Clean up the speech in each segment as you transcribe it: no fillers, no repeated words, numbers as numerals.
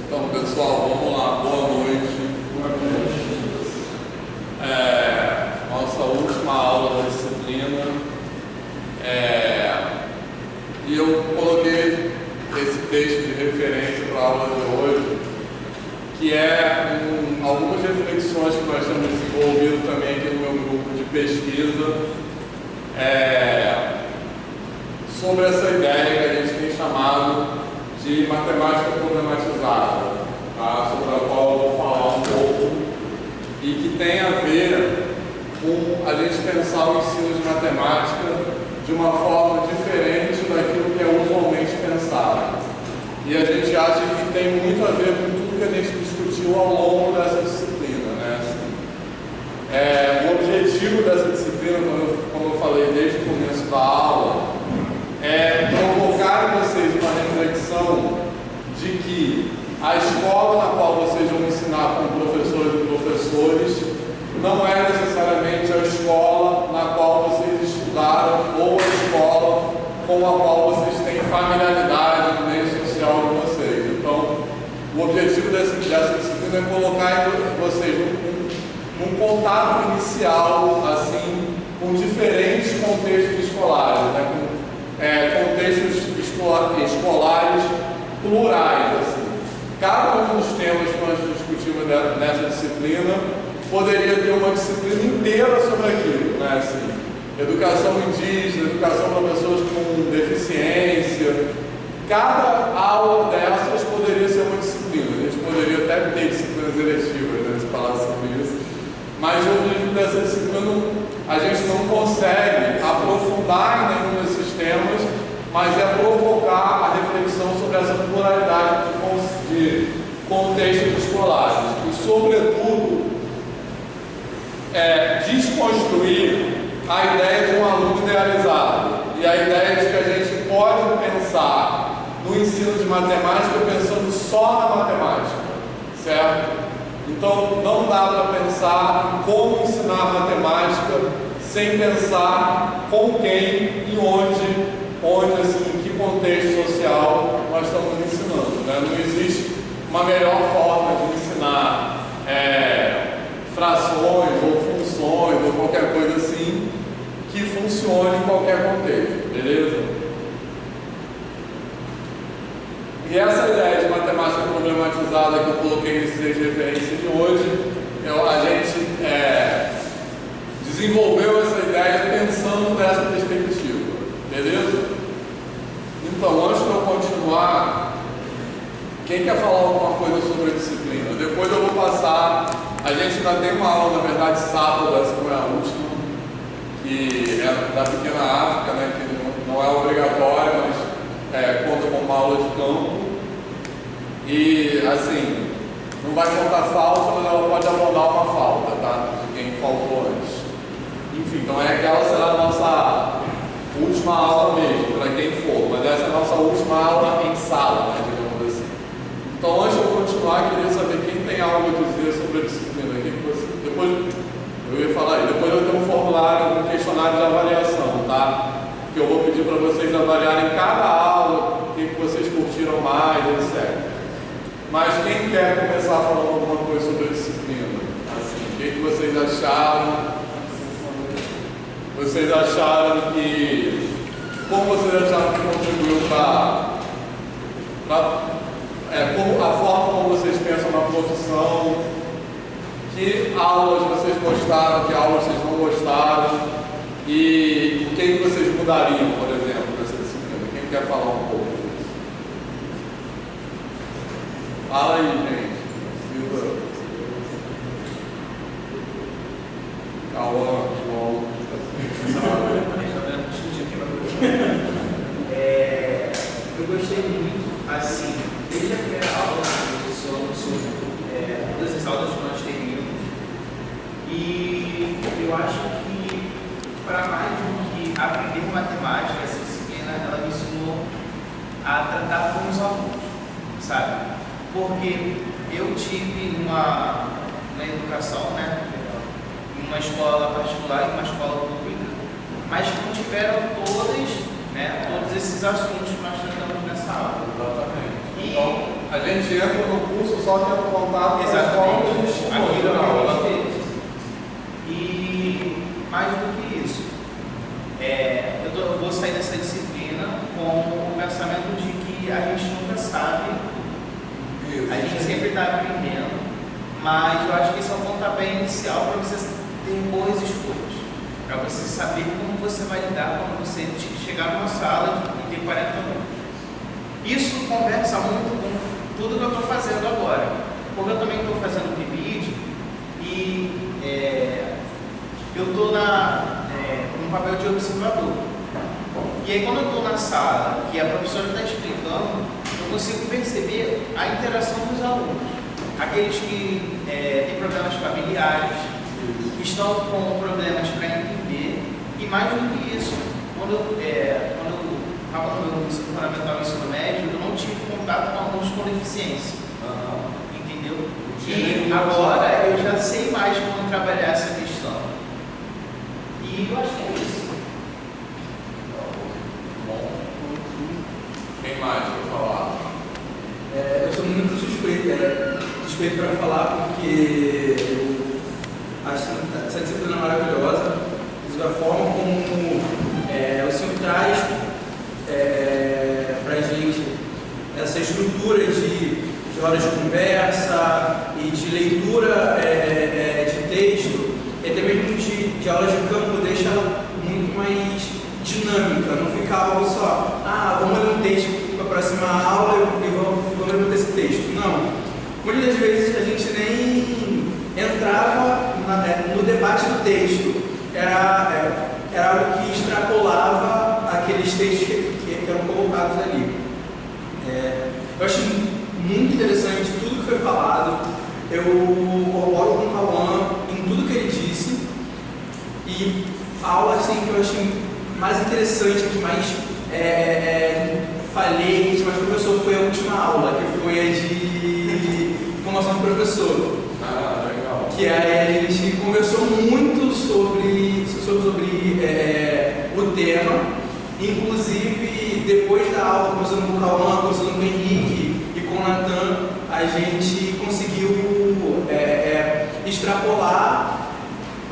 Então, pessoal, vamos lá. Boa noite. Nossa última aula da disciplina. E eu coloquei esse texto de referência para a aula de hoje, que é algumas reflexões que nós temos desenvolvido também aqui no meu grupo de pesquisa sobre essa ideia que a gente tem chamado de matemática problematizada, tá? Sobre a qual eu vou falar um pouco, e que tem a ver com a gente pensar o ensino de matemática de uma forma diferente daquilo que é usualmente pensado. E a gente acha que tem muito a ver com tudo que a gente discutiu ao longo dessa disciplina, né? O objetivo dessa disciplina, como eu falei desde o começo da aula, é provocar em vocês uma reflexão de que a escola na qual vocês vão ensinar como professores e professores não é necessariamente a escola na qual vocês estudaram ou a escola com a qual vocês têm familiaridade no meio social de vocês. Então, o objetivo dessa disciplina é colocar vocês num contato inicial, assim, com diferentes contextos escolares, né? Contextos escolares plurais, assim. Cada um dos temas que nós discutimos nessa disciplina poderia ter uma disciplina inteira sobre aquilo, né? Assim, educação indígena, educação para pessoas com deficiência. Cada aula dessas poderia ser uma disciplina. A gente poderia até ter disciplinas eletivas, né, se falar sobre isso. Mas o objetivo dessa disciplina, a gente não consegue aprofundar em nenhum desses temas, mas é provocar a reflexão sobre essa pluralidade de contextos escolares. E, sobretudo, desconstruir a ideia de um aluno idealizado e a ideia de que a gente pode pensar no ensino de matemática pensando só na matemática, certo? Então, não dá para pensar em como ensinar matemática sem pensar com quem e onde assim, em que contexto social nós estamos ensinando, né? Não existe uma melhor forma de ensinar frações ou funções ou qualquer coisa assim que funcione em qualquer contexto, beleza? E essa ideia de matemática problematizada que eu coloquei nesse texto de referência de hoje, a gente desenvolveu essa ideia pensando nessa perspectiva, beleza? Então, antes de eu continuar, quem quer falar alguma coisa sobre a disciplina? Depois eu vou passar, a gente ainda tem uma aula, na verdade, sábado, essa não é a última, que é da Pequena África, né, que não é obrigatória, mas conta como uma aula de campo. E, assim, não vai contar falta, mas ela pode abordar uma falta, tá? De quem faltou antes. Enfim, então aquela será a nossa última aula mesmo, para quem for, mas essa é a nossa última aula em sala, né, digamos assim. Então, antes de eu continuar, queria saber quem tem algo a dizer sobre a disciplina. Depois eu ia falar aí, depois eu tenho um formulário, um questionário de avaliação, tá? Que eu vou pedir para vocês avaliarem cada aula, o que vocês curtiram mais, etc. Mas quem quer começar falando alguma coisa sobre a disciplina? Assim, o que vocês acharam? Vocês acharam que... Como vocês acharam que contribuiu para a forma como vocês pensam na profissão? Que aulas vocês gostaram, que aulas vocês não gostaram? E o que vocês mudariam, por exemplo, nessa disciplina? Quem quer falar um pouco disso? Fala aí, gente. Cauã, João. Eu gostei muito, assim, desde a primeira aula, todas as aulas que nós teríamos, e eu acho que, para mais do que aprender matemática, essa disciplina, ela me ensinou a tratar com os alunos, sabe? Porque eu tive na educação, né, em uma escola particular e uma escola pública, mas não tiveram todos esses assuntos que nós tratamos nessa aula. Exatamente. Então, A gente entra no curso só tendo contato com as Exatamente. formas Aquilo que eu aula. gostei. E mais do que isso, eu vou sair dessa disciplina com o pensamento de que a gente nunca sabe, Isso. a gente sempre está aprendendo, mas eu acho que esse é um pontapé inicial para você ter boas escolhas, para você saber como você vai lidar quando você chegar numa sala e ter 40 alunos. Isso conversa muito com tudo que eu estou fazendo agora, porque eu também estou fazendo PIBID e eu estou no papel de observador. E aí quando eu estou na sala e a professora está explicando, eu consigo perceber a interação dos alunos. Aqueles que têm problemas familiares, que estão com problemas para entender, e mais do que isso, quando eu estava no meu ensino fundamental e ensino médio, eu não tive contato com alunos com deficiência. Entendeu? E agora eu já sei mais como trabalhar essa questão. E eu acho que é isso. Bom. Quem mais quer falar? Eu sou muito suspeito para falar porque eu acho essa disciplina maravilhosa, da forma como o senhor traz para a gente essa estrutura de horas de conversa e de leitura de texto, e até mesmo de aulas de campo, deixa ela muito mais dinâmica, não fica algo só, vamos ler um texto para a próxima aula e vamos ler esse texto. Não. Muitas das vezes a gente nem entrava no debate do texto, era algo que extrapolava aqueles textos que eram colocados ali. Eu acho muito interessante tudo que foi falado, eu corroboro com o Cauã em tudo que ele disse, e a aula assim, que eu achei mais interessante, que mais falei, que mais professor, foi a última aula, que foi a de formação de professor. Legal. Que aí a gente conversou muito sobre o tema, inclusive depois da aula, conversando com o Cauã, conversando com o Henrique e com o Natan, a gente conseguiu extrapolar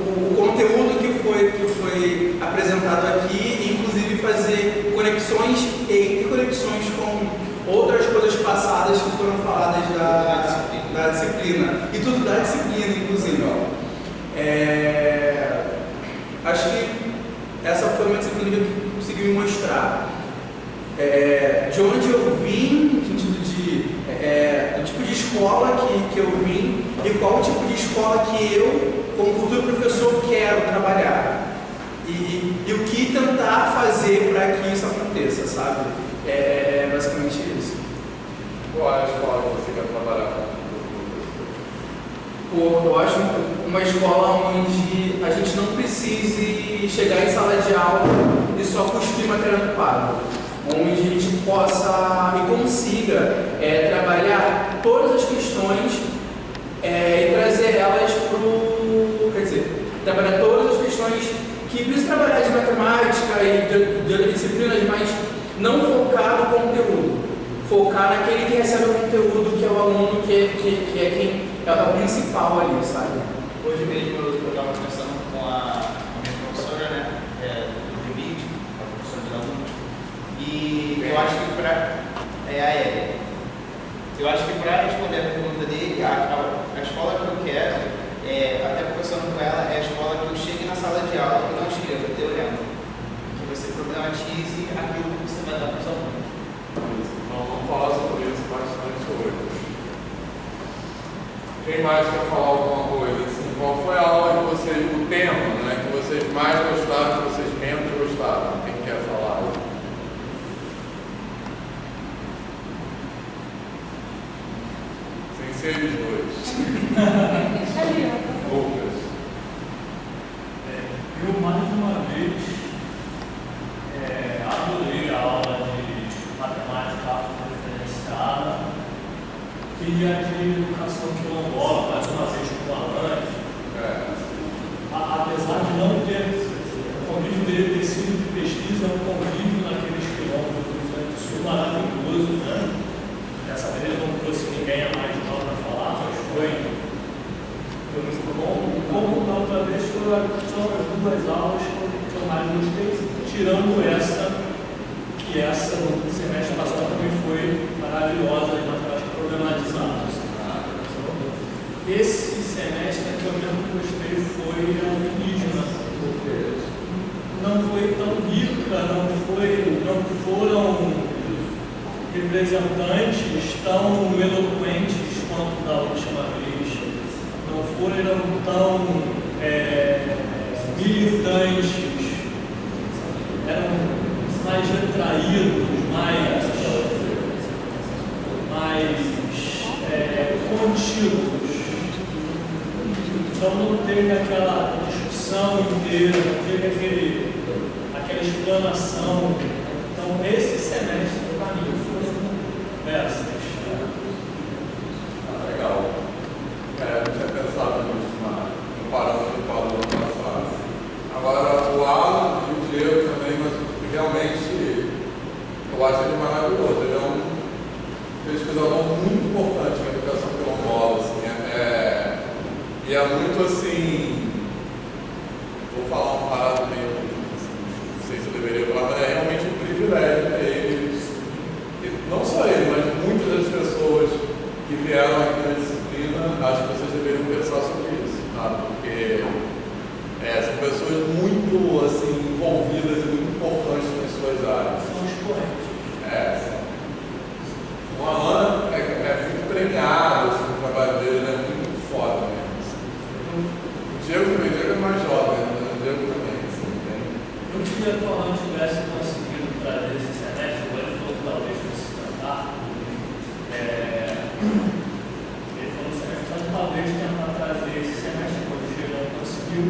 o conteúdo que foi apresentado aqui, inclusive fazer conexões e interconexões com outras coisas passadas que foram faladas da disciplina. E tudo da disciplina, inclusive. Acho que essa foi uma disciplina que eu consegui me mostrar. De onde eu vim, no sentido do tipo de escola que eu vim e qual o tipo de escola que eu, como futuro professor, quero trabalhar. E o que tentar fazer para que isso aconteça, sabe? É basicamente isso. Qual é a escola que você quer trabalhar como professor? Eu acho uma escola onde a gente não precise chegar em sala de aula e só cuspir matéria no quadro. Onde a gente possa e consiga trabalhar todas as questões e trazer elas trabalhar todas as questões que precisa trabalhar de matemática e de outras disciplinas, mas não focar no conteúdo. Focar naquele que recebe o conteúdo, que é o aluno, que é quem é o principal ali, sabe? Hoje mesmo eu estava conversando com a minha professora, né, do PIBID, a professora de alunos, e eu acho que eu acho que para responder a pergunta dele, a escola que eu quero, até conversando com ela, é a escola que eu chegue na sala de aula e não escreva teorema, que você problematize aquilo que você vai dar para os alunos. Então vamos falar sobre isso bastante hoje. Quem mais quer falar alguma coisa? Assim, qual foi a aula que vocês, o tema, né, que vocês mais gostaram, que vocês menos gostaram? Quem quer falar? Sem ser os dois. Lucas. Eu mais uma vez adorei a aula de matemática referenciada e a de educação quilombola, mais uma vez com o Alan. Apesar de não ter, o convívio dele ter sido de pesquisa, é um convívio naqueles quilômetros do Rio Grande do Sul maravilhoso, né? Dessa vez ele não trouxe foram as duas aulas que eu mais gostei, tirando essa, que essa no semestre passado também foi maravilhosa, de matemática problematizada. Esse semestre que eu menos gostei foi a indígena. Não foi tão rica, não foram representantes tão eloquentes quanto da última vez, não foram tão militantes, eram mais retraídos, mais contidos. Então não teve aquela discussão inteira, não teve aquela explanação. Então esse semestre para mim foi essas. Legal. Eu tinha pensado nisso no parâmetro do ano passado. Agora, o Alan e o Diego também, mas realmente eu acho ele maravilhoso. Ele é um pesquisador muito importante na educação quilombola. Assim, e é muito assim. Vou falar uma parada meio. Não sei se eu deveria falar, mas é realmente um privilégio para ele. Não só ele, mas muitas das pessoas que vieram aqui na disciplina, acho que vocês deveriam pensar sobre isso, tá? Porque são pessoas muito assim, envolvidas e muito importantes nas suas áreas. São expoentes. O Alan é muito premiado, assim, o trabalho dele é muito foda mesmo. Assim. O Diego é mais jovem, né? O Diego também. Assim, Eu queria que o Alan tivesse conseguido trazer esse semestre, agora ele falou que talvez fosse cantar. Ele falou que semestre, então talvez tentar trazer esse semestre, quando o Diego não conseguiu,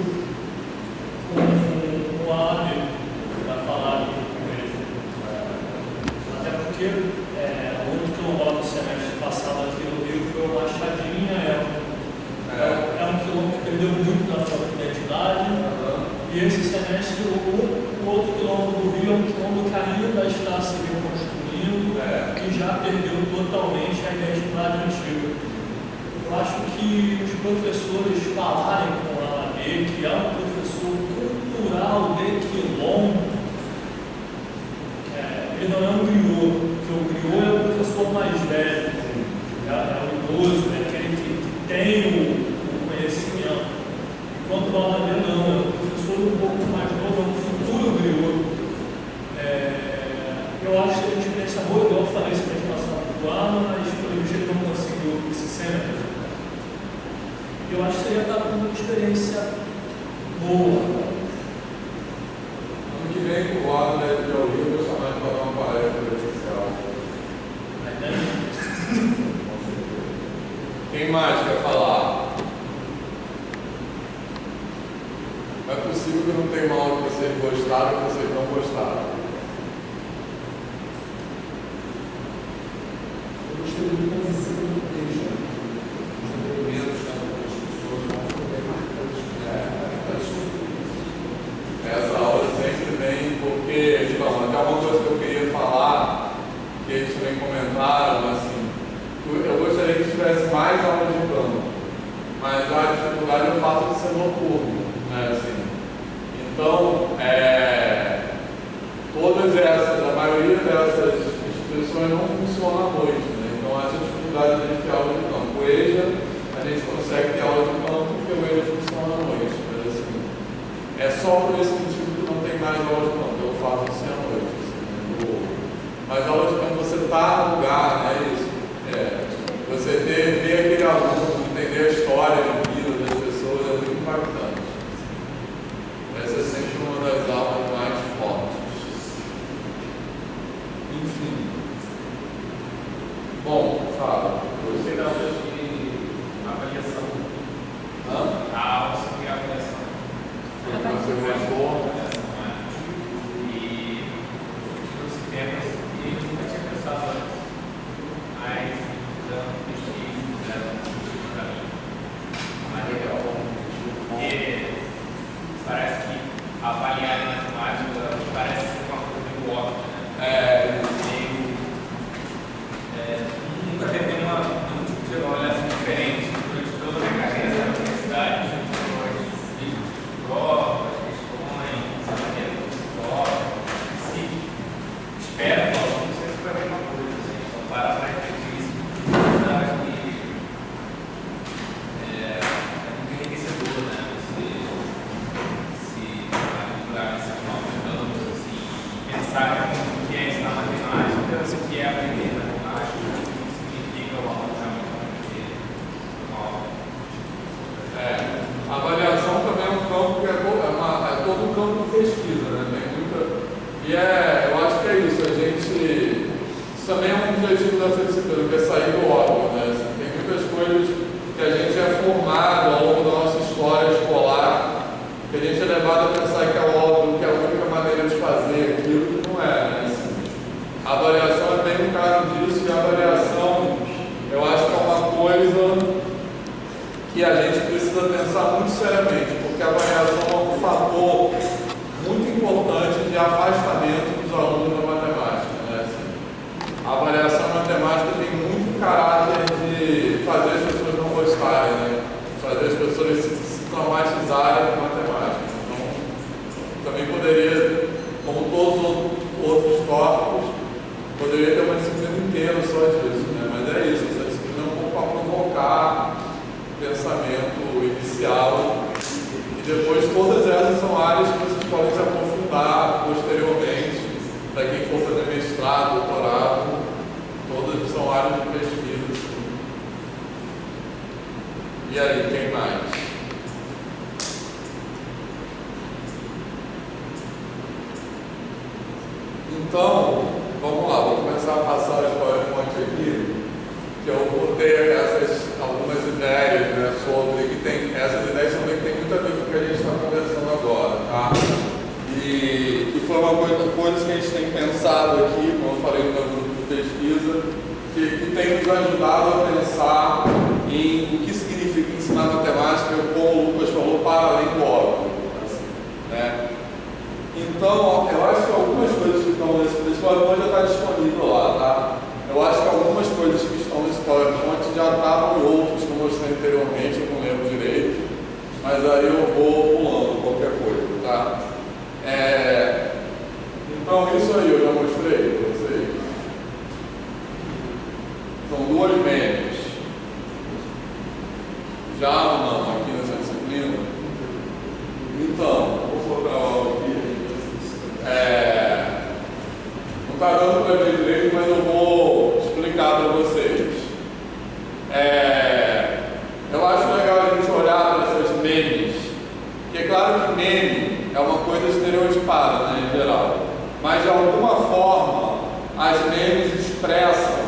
com o Alan para falar com ele. Até porque o outro quilombo do semestre passado aqui no Rio foi o Machadinha, é um quilombo que perdeu muito da sua identidade. E esse semestre, o outro quilombo do Rio é um quilombo que ainda está se reconstruindo e já perdeu totalmente a identidade antiga. Eu acho que os professores falarem com o Alan, que é um professor cultural de quilombo, ele não é um griot, porque o griot é o professor mais velho, é o idoso, é aquele que tem o conhecimento. Enquanto o Alan não, é um professor um pouco mais novo, é um futuro griot. Eu acho que a experiência boa, igual eu falei, esse mês passado do Alan, mas pelo jeito ele não conseguiu esse semestre. Eu acho que seria estar com uma experiência boa. ano que vem, o Alan deve ir ao Rio, eu vou chamar ele para dar uma palestra presencial. Quem mais quer falar? Não é possível que não tenha uma aula que vocês gostaram e que vocês não gostaram. Eu gostei muito da visão do texto, os depoimentos das pessoas vão ser bem marcantes. Essa aula sempre vem porque, então, até uma coisa que eu queria falar, que eles também comentaram, assim, eu gostaria que tivesse mais aula de campo, mas a dificuldade é o fato de ser noturno, né, assim. Então, todas essas, a maioria dessas instituições não funcionam à noite, né? Então essa dificuldade de ter aula de campo. O EJA, a gente consegue ter aula de campo porque o EJA funciona à noite, mas assim, é só por esse motivo que não tem mais aula de campo, pelo fato de ser à noite. Assim, mas a aula de campo você está no lugar, né? Isso. Você ver aquele aluno, entender a história de vida das pessoas é muito impactante. Essa é sempre uma das aulas mais fortes. Enfim. Bom, fala. Gostei da aula de avaliação. A aula sobre avaliação. Você gostou? E os temas que eu nunca tinha pensado antes. Mas para mim. Mas legal. Porque parece que avaliar em matemática parece ser uma coisa meio óbvia, né? Nunca teve nenhum tipo de avaliação diferente durante toda a minha carreira na universidade. Eu que a gente precisa pensar muito seriamente, porque a avaliação é um fator muito importante de afastamento dos alunos da matemática, né? Assim, a avaliação matemática tem muito caráter de fazer as pessoas não gostarem, né? Fazer as pessoas se traumatizarem com matemática. Então, também poderia, como todos os outros tópicos, poderia ter uma disciplina inteira só disso, né? Mas é isso, essa disciplina é um pouco para provocar pensamento inicial, e depois todas essas são áreas que vocês podem se aprofundar posteriormente, para quem for fazer mestrado, doutorado, todas são áreas de pesquisa. Assim. E aí, quem mais? Então, vamos lá, vou começar a passar o PowerPoint aqui, que eu botei algumas ideias, né, sobre que tem, essas ideias também tem muito a ver com o que a gente está conversando agora, tá? E que foi uma coisa que a gente tem pensado aqui, como eu falei no meu grupo de pesquisa, que tem nos ajudado a pensar em o que significa ensinar matemática, como o Lucas falou, para além do óbvio, assim, né? Então, eu acho que algumas coisas que estão nesse PowerPoint já está disponível lá, tá? Eu acho que algumas coisas que estão nesse PowerPoint já estavam em outros que eu mostrei anteriormente, eu não lembro direito, mas aí eu vou pulando qualquer coisa, tá? Então, isso aí eu já mostrei para vocês. São duas memes. Já ou não, aqui nessa disciplina? Então, vou colocar aqui. Não está dando para ver direito, mas eu vou explicar para vocês. Eu acho legal a gente olhar para essas memes, porque é claro que meme é uma coisa estereotipada, né, em geral, mas de alguma forma as memes expressam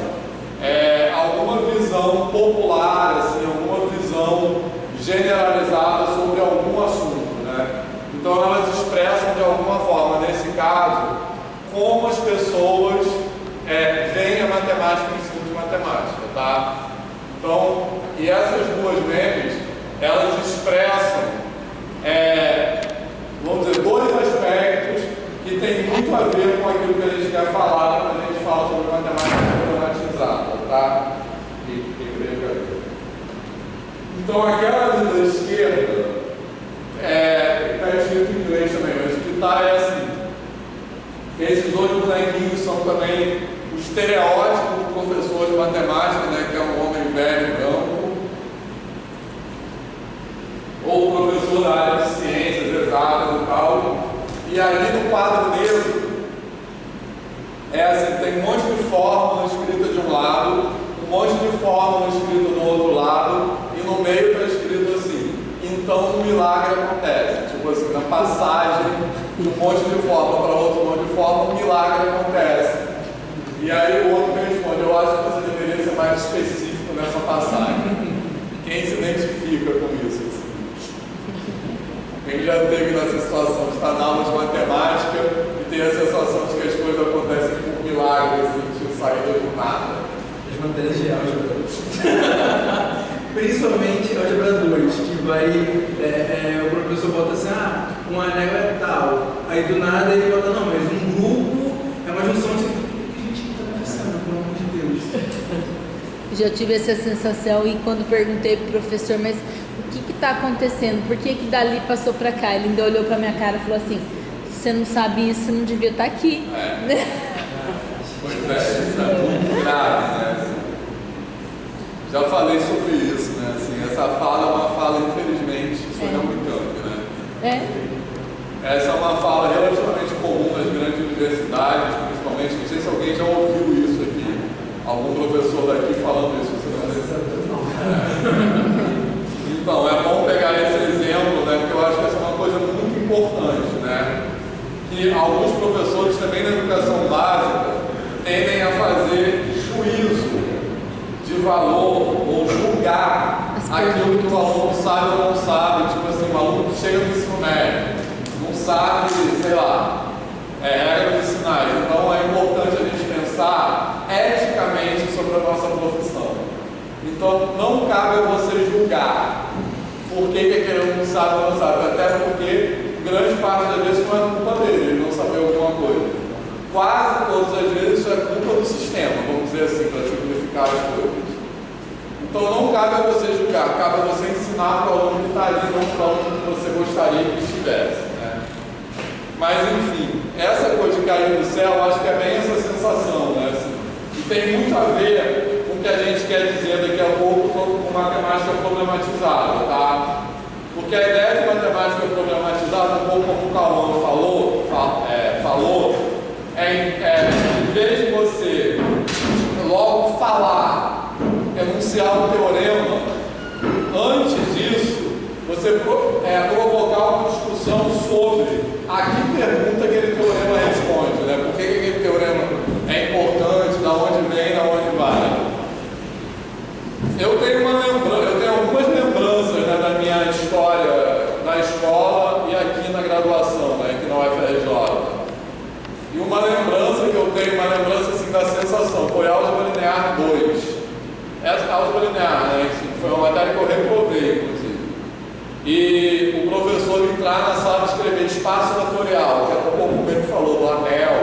alguma visão popular, assim, alguma visão generalizada sobre algum assunto, né? Então elas expressam de alguma forma, nesse caso, como as pessoas veem a matemática em ensino de matemática, tá? Então, e essas duas memes, elas expressam, vamos dizer, dois aspectos que têm muito a ver com aquilo que a gente quer falar quando a gente fala sobre matemática problematizada, tá? Então, aquela da esquerda, está escrito em inglês também, mas o que está é assim: esses dois bonequinhos são também o estereótipo do professor de matemática, né, que é um homem velho, branco, ou professor da área de ciências exatas e tal. E ali no quadro negro assim, tem um monte de fórmula escrita de um lado, um monte de fórmula escrita do outro lado, e no meio está escrito assim: então um milagre acontece. Tipo assim, na passagem de um monte de fórmula para outro monte de fórmula, um milagre acontece. E aí o outro responde: eu acho que você deveria ser mais específico nessa passagem. Quem se identifica com isso? Assim? Quem já esteve nessa situação de estar na aula de matemática e ter a sensação de que as coisas acontecem por milagre, assim, de saída do nada? As matérias de álgebra. Principalmente álgebra 2, que vai, o professor bota assim: um anel é tal. Aí do nada ele bota: não, mas um grupo é uma junção de. O que a gente está pensando, pelo amor de Deus? Já tive essa sensação, e quando perguntei pro professor, mas o que está acontecendo? Por que dali passou para cá? Ele ainda olhou para minha cara e falou assim: você não sabe isso, você não devia estar aqui. Pois isso é muito grave, né? Já falei sobre isso, né? Assim, essa fala é uma fala, infelizmente, exorbitante, né? Essa é uma fala relativamente comum nas grandes universidades, principalmente. Não sei se alguém já ouviu isso aqui, algum professor daqui falando isso. Você não Então, é bom pegar esse exemplo, né? Porque eu acho que essa é uma coisa muito importante, né? Que alguns professores também na educação básica tendem a fazer juízo de valor ou julgar aquilo que o aluno sabe ou não sabe. Tipo assim, um aluno que chega no ensino médio, não sabe, sei lá, regras de sinais. Então é importante a gente pensar eticamente sobre a nossa profissão. Então, não cabe a você julgar por que aquele aluno sabe ou não sabe, até porque grande parte das vezes não é culpa dele, ele não saber alguma coisa. Quase todas as vezes isso é culpa do sistema, vamos dizer assim, para simplificar as coisas. Então, não cabe a você julgar, cabe a você ensinar para o aluno que está ali, não para o aluno que você gostaria que estivesse. Né? Mas, enfim, essa coisa de cair do céu, eu acho que é bem essa sensação, né? Assim, e tem muito a ver com o que a gente quer dizer daqui a pouco com matemática problematizada, tá? Porque a ideia de matemática problematizada, um pouco como o Cauã falou, em vez de você logo falar, enunciar um teorema, antes disso, você provocar uma discussão sobre a que pergunta aquele teorema responde, né? Por que aquele teorema é importante, da onde vem, da onde vai. Eu tenho algumas lembranças, né, da minha história na escola e aqui na graduação, né, aqui na UFRJ. E uma lembrança que eu tenho, uma lembrança assim, da sensação, foi álgebra linear 2. Essa álgebra linear, né, assim, foi uma matéria que eu reprovei, inclusive. E o professor entrar na sala e escrever espaço vetorial, que é um pouco como ele falou, do anel.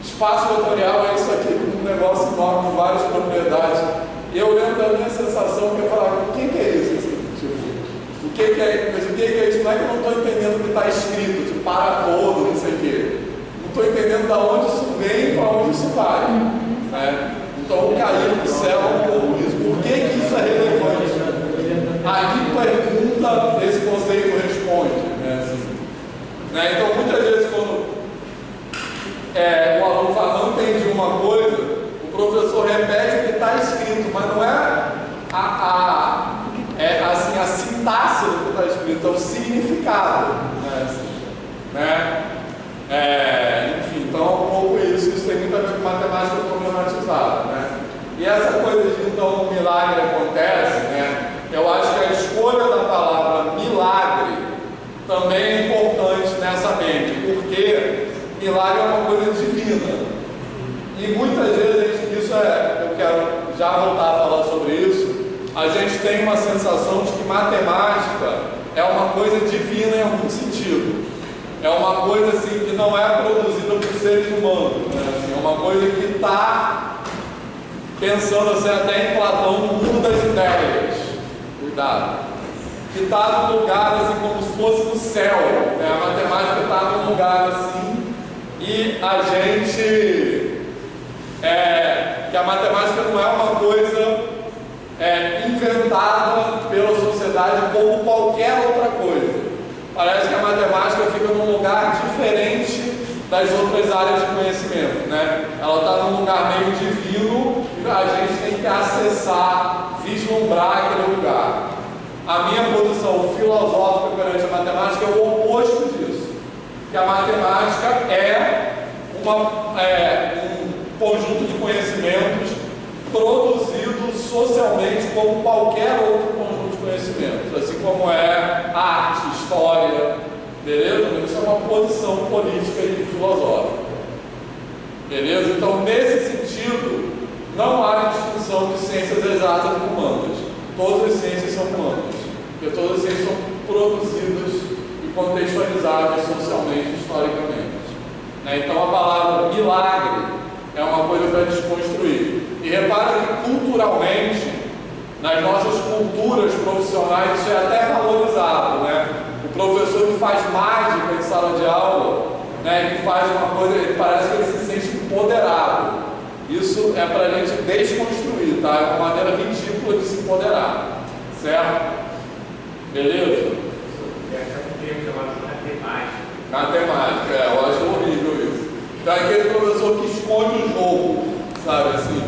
Espaço vetorial é isso aqui, um negócio enorme com várias propriedades. E eu lembro da minha sensação que eu falava, o que é isso? Assim, tipo, o que é isso? Não é que eu não estou entendendo o que está escrito, tipo, para todo, não sei o quê. Não estou entendendo de onde isso vem e para onde isso vai. Né? Então, o cair do céu é um pouco isso. Por que isso é relevante? A que pergunta esse conceito responde? Né? Assim, né? Então, muitas vezes, quando o aluno fala, não entendi uma coisa, o professor repete o que está escrito, mas não é assim, a sintaxe do que está escrito, é o significado. Né? Assim, né? Enfim, então é um pouco isso tem muito a ver com matemática problematizada. Né? E essa coisa de então um milagre acontece, né? Eu acho que a escolha da palavra milagre também é importante nessa mente, porque milagre é uma coisa divina. E muitas vezes, eu quero já voltar a falar sobre isso, a gente tem uma sensação de que matemática é uma coisa divina em algum sentido. É uma coisa assim que não é produzida por seres humanos. Né? Assim, é uma coisa que está pensando assim, até em Platão, no mundo das ideias. Cuidado. Que está num lugar assim como se fosse no céu. Né? A matemática está num lugar assim e a gente... que a matemática não é uma coisa inventada pela sociedade como qualquer outra coisa. Parece que a matemática fica num lugar diferente das outras áreas de conhecimento, né? Ela está num lugar meio divino e a gente tem que acessar, vislumbrar aquele lugar. A minha posição filosófica perante a matemática é o oposto disso, que a matemática é um conjunto de conhecimentos produzidos socialmente como qualquer outro conjunto de conhecimentos, assim como é arte, história, beleza? Isso é uma posição política e filosófica, beleza? Então, nesse sentido, não há distinção de ciências exatas e humanas. Todas as ciências são humanas, porque todas as ciências são produzidas e contextualizadas socialmente, historicamente. Então, a palavra milagre é uma coisa para desconstruir. E repara que culturalmente, nas nossas culturas profissionais, isso é até valorizado, né? O professor que faz mágica em sala de aula, né, que faz uma coisa, ele parece que ele se sente empoderado. Isso é para a gente desconstruir, tá? É uma maneira ridícula de se empoderar, certo? Beleza? Essa é um termo chamado matemática. Matemática, eu acho horrível isso. Então é aquele professor que esconde o jogo, sabe assim?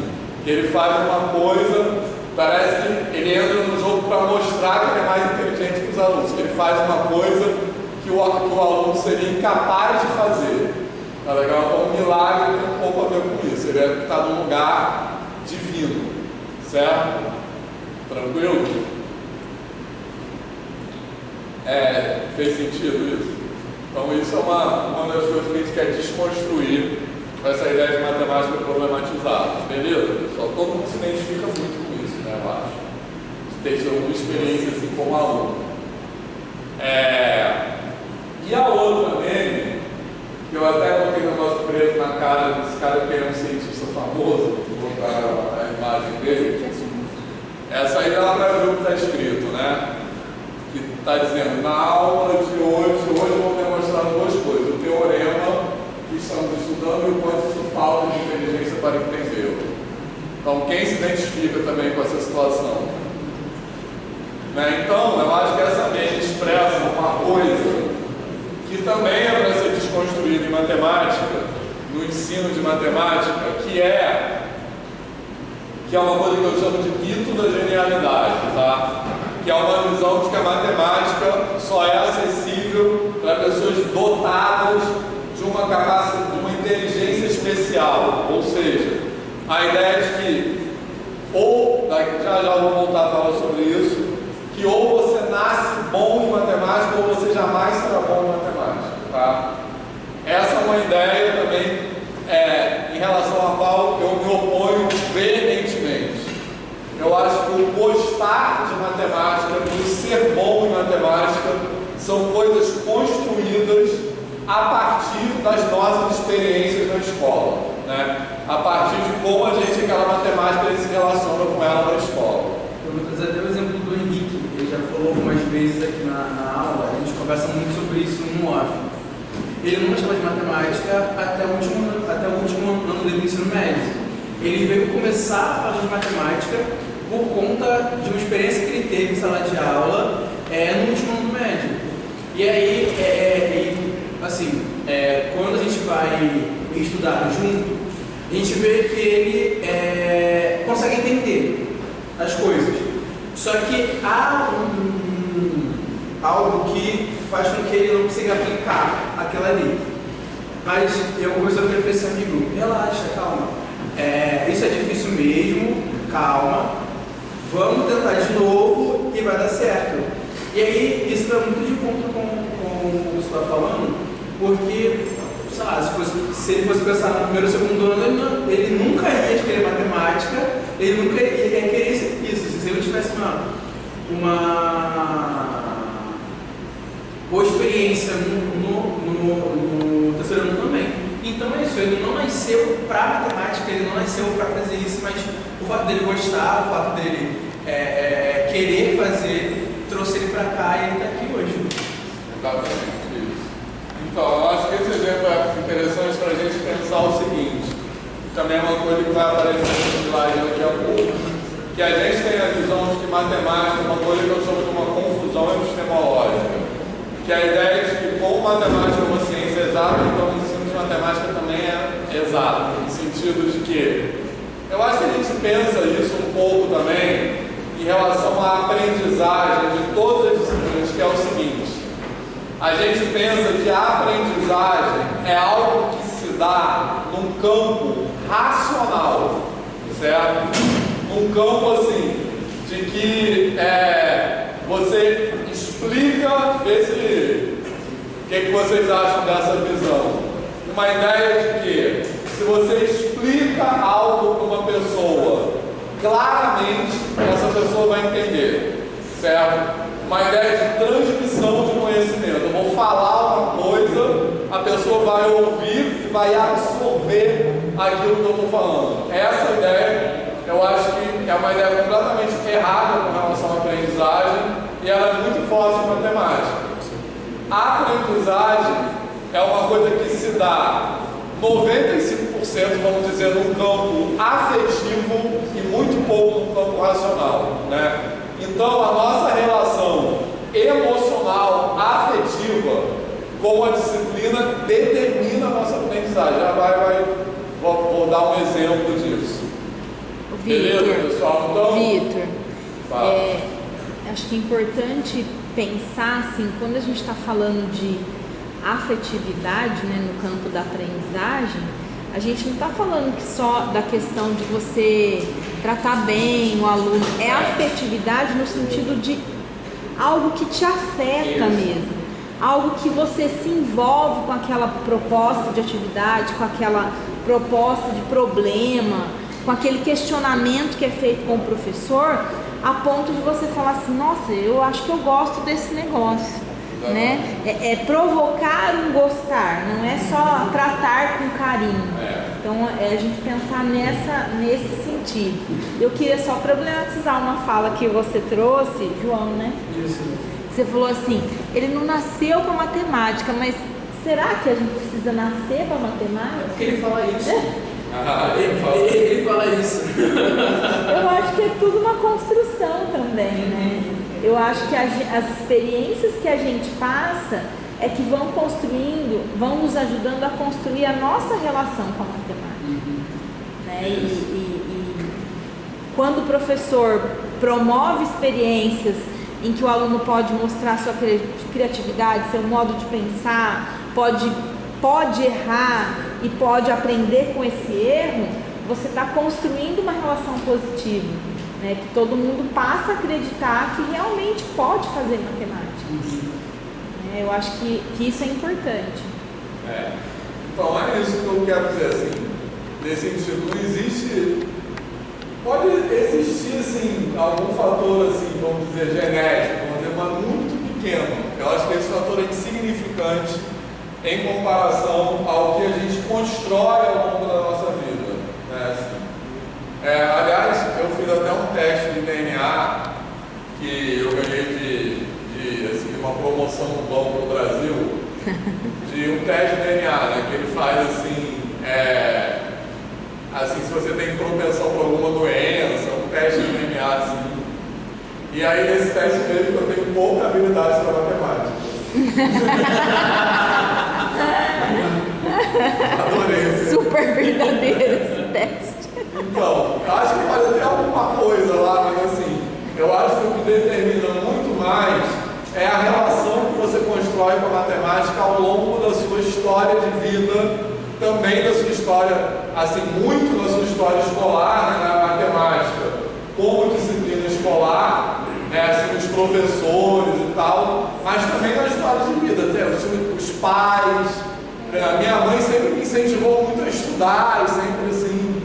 Que ele faz uma coisa, parece que ele entra no jogo para mostrar que ele é mais inteligente que os alunos, que ele faz uma coisa que o aluno seria incapaz de fazer. Tá legal? Então o milagre tem um pouco a ver com isso, ele está num lugar divino, certo? Tranquilo? Fez sentido isso? Então isso é uma das coisas que a gente quer desconstruir com essa ideia de matemática problematizada, beleza? Pessoal, todo mundo se identifica muito com isso, né? experiência assim como aluno. E a outra meme, que eu até coloquei um negócio preto na cara desse cara que é um cientista famoso, vou botar a imagem dele. Essa aí dá para ver o que está escrito, né? Que está dizendo, na aula de hoje vou demonstrar duas coisas: o teorema que estamos estudando e o quanto isso falta de inteligência para entendê-lo. Então, quem se identifica também com essa situação? Né? Então, eu acho que essa mente expressa uma coisa que também é para ser desconstruída em matemática, no ensino de matemática, que é uma coisa que eu chamo de mito da genialidade, tá? Que é uma visão de que a matemática só é acessível para pessoas dotadas de uma capacidade, de uma inteligência especial, ou seja, a ideia de que, ou, já vou voltar a falar sobre isso, que ou você nasce bom em matemática ou você jamais será bom em matemática, tá? Essa é uma ideia também em relação à qual eu me oponho veementemente. Eu acho que o gostar de matemática e o ser bom em matemática são coisas construídas a partir das nossas experiências na escola, né? A partir de como a gente, aquela matemática, se relaciona com ela na escola. Eu vou trazer até o exemplo do Henrique, ele já falou algumas vezes aqui na aula, a gente conversa muito sobre isso no off. Ele não gostava de matemática até o último ano dele no ensino médio. Ele veio começar a falar de matemática por conta de uma experiência que ele teve em sala de aula no último ano do médio. E aí, quando a gente vai estudar junto, a gente vê que ele consegue entender as coisas. Só que há algo que faz com que ele não consiga aplicar aquilo ali. Mas eu conversei com ele para esse amigo: relaxa, calma. Isso é difícil mesmo, calma. Vamos tentar de novo e vai dar certo. E aí, isso está muito de encontro com o que você está falando, porque, sei lá, se ele fosse pensar no primeiro ou segundo ano, ele nunca ia querer matemática, ele nunca ia querer isso. Se ele tivesse uma boa experiência no terceiro ano também. Então é isso, ele não nasceu para matemática, ele não nasceu para fazer isso, mas o fato dele gostar, o fato dele querer fazer, trouxe ele para cá e ele está aqui hoje. Exatamente isso. Então, eu acho que esse exemplo é interessante para a gente pensar o seguinte, também é uma coisa que vai aparecer no slide daqui a pouco, que a gente tem a visão de que matemática é uma coisa que eu chamo de uma confusão epistemológica, que a ideia de que como matemática é uma ciência exata, então o ensino de matemática também é exato, no sentido de que eu acho que a gente pensa isso um pouco também em relação à aprendizagem de todas as disciplinas, que é o seguinte: a gente pensa que a aprendizagem é algo que se dá num campo racional, certo? Num campo assim, de que você explica, o que vocês acham dessa visão? Uma ideia de que se você explica algo para uma pessoa, claramente essa pessoa vai entender, certo? Uma ideia de transmissão de conhecimento. Eu vou falar uma coisa, a pessoa vai ouvir e vai absorver aquilo que eu estou falando. Essa ideia, eu acho que é uma ideia completamente errada com relação à aprendizagem e ela é muito forte em matemática. A aprendizagem é uma coisa que se dá 95%, vamos dizer, num campo afetivo e muito pouco no campo racional, né? Então, a nossa relação emocional, afetiva com a disciplina determina a nossa aprendizagem. Vou dar um exemplo disso. Beleza, pessoal? Então, Vitor, acho que é importante pensar assim, quando a gente está falando de afetividade, né, no campo da aprendizagem, a gente não está falando que só da questão de você tratar bem o aluno, é afetividade no sentido de algo que te afeta mesmo, algo que você se envolve com aquela proposta de atividade, com aquela proposta de problema, com aquele questionamento que é feito com o professor, a ponto de você falar assim, nossa, eu acho que eu gosto desse negócio, né? É provocar um gostar, não é só tratar com carinho. Então é a gente pensar nesse sentido. Eu queria só problematizar uma fala que você trouxe, João, né? Isso. Você falou assim, ele não nasceu para matemática, mas será que a gente precisa nascer para matemática? Porque ele fala isso. Ele fala isso. Eu acho que é tudo uma construção também, né? Eu acho que as experiências que a gente passa é que vão construindo, vão nos ajudando a construir a nossa relação com a matemática. Né? E quando o professor promove experiências em que o aluno pode mostrar sua criatividade, seu modo de pensar, pode errar e pode aprender com esse erro, você está construindo uma relação positiva, né? Que todo mundo passa a acreditar que realmente pode fazer matemática. Eu acho que isso é importante. Então é isso que eu quero dizer, assim, nesse sentido, não existe, pode existir assim, algum fator, assim, vamos dizer, genético, vamos dizer, mas muito pequeno. Eu acho que esse fator é insignificante em comparação ao que a gente constrói ao longo da nossa vida, né? Assim, aliás, eu fiz até um teste de DNA que eu ganhei de uma promoção no Banco do Brasil, de um teste de DNA, né, que ele faz assim, assim, se você tem propensão para alguma doença, um teste de DNA assim. E aí nesse teste veio que eu tenho pouca habilidade para matemática. Adorei. Super verdadeiro esse teste. Então, acho que pode ter alguma coisa lá, mas assim, eu acho que o que determina muito mais é a relação que você constrói com a matemática ao longo da sua história de vida, também da sua história, assim, muito da sua história escolar, né, na matemática, como disciplina escolar, né, assim, os professores e tal, mas também na história de vida, os pais. A minha mãe sempre me incentivou muito a estudar, e sempre assim.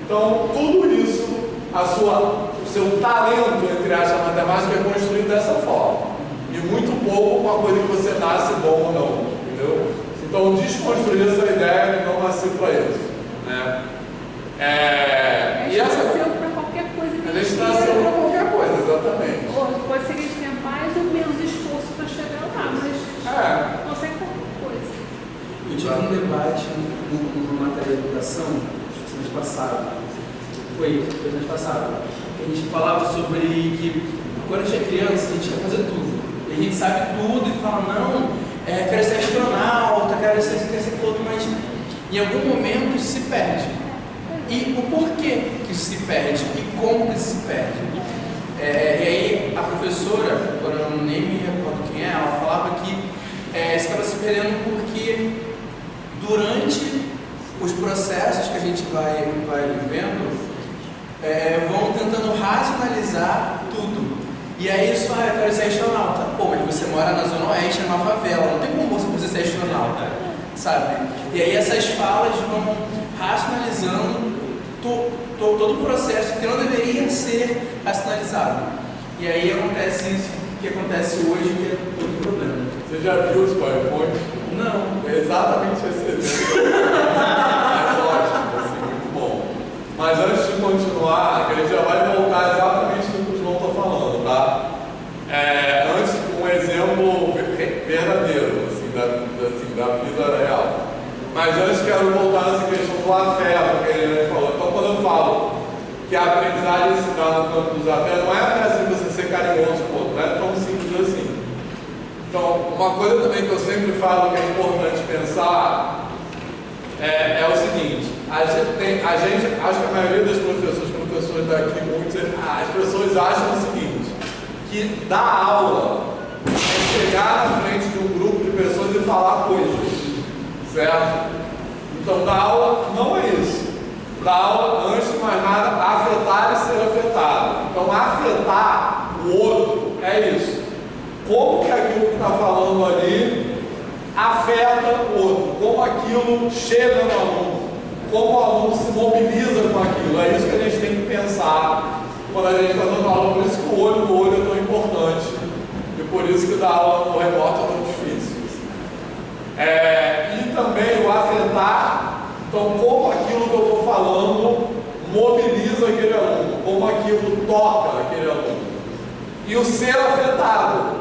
Então, tudo isso, o seu talento, entre aspas, matemática é construído dessa forma. E muito pouco uma coisa que você nasce bom ou não, entendeu? Então, desconstruir essa ideia de não nascer para isso, né? E essa nasceu para qualquer coisa. A gente nasceu para qualquer coisa, exatamente. Pode ser que a gente tenha mais ou menos esforço para chegar lá, mas consegue qualquer coisa. Eu tive um debate numa matéria de educação, semana passada, que a gente falava sobre que quando a gente é criança, a gente quer fazer tudo. E a gente sabe tudo e fala, não, quero ser astronauta, quero ser piloto, mas em algum momento se perde. E o porquê que se perde e como que se perde. E aí a professora, agora eu nem me recordo quem é, ela falava que estava se perdendo porque durante os processos que a gente vai vivendo, vão tentando racionalizar tudo. E aí isso, eu quero ser astronauta. Pô, mas você mora na Zona Oeste, numa favela, não tem como você ser astronauta, sabe? E aí essas falas vão racionalizando todo o processo que não deveria ser racionalizado. E aí acontece isso que acontece hoje, que é todo o problema. Você já viu os PowerPoint? Não. É exatamente esse exemplo. É ótimo, assim, muito bom. Mas antes de continuar, a gente já vai voltar exatamente no que o João está falando, tá? Antes, um exemplo verdadeiro, assim, da vida real. Mas antes quero voltar nessa questão do afeto que ele falou. Então, quando eu falo que a aprendizagem se dá no campo dos afetos, não é assim você ser carinhoso, pô, não é tão simples assim. Então, uma coisa também que eu sempre falo que é importante pensar é o seguinte: acho que a maioria dos professores daqui, as pessoas acham o seguinte, que dar aula é chegar na frente de um grupo de pessoas e falar coisas, certo? Então, dar aula não é isso. Dar aula, antes de mais nada, afetar e ser afetado. Então, afetar o outro é isso. Como que aquilo que está falando ali afeta o outro, como aquilo chega no aluno, como o aluno se mobiliza com aquilo. É isso que a gente tem que pensar quando a gente está dando aula, por isso que o olho no olho é tão importante. E por isso que dar aula no remoto é tão difícil. E também o afetar, então como aquilo que eu estou falando mobiliza aquele aluno, como aquilo toca aquele aluno. E o ser afetado,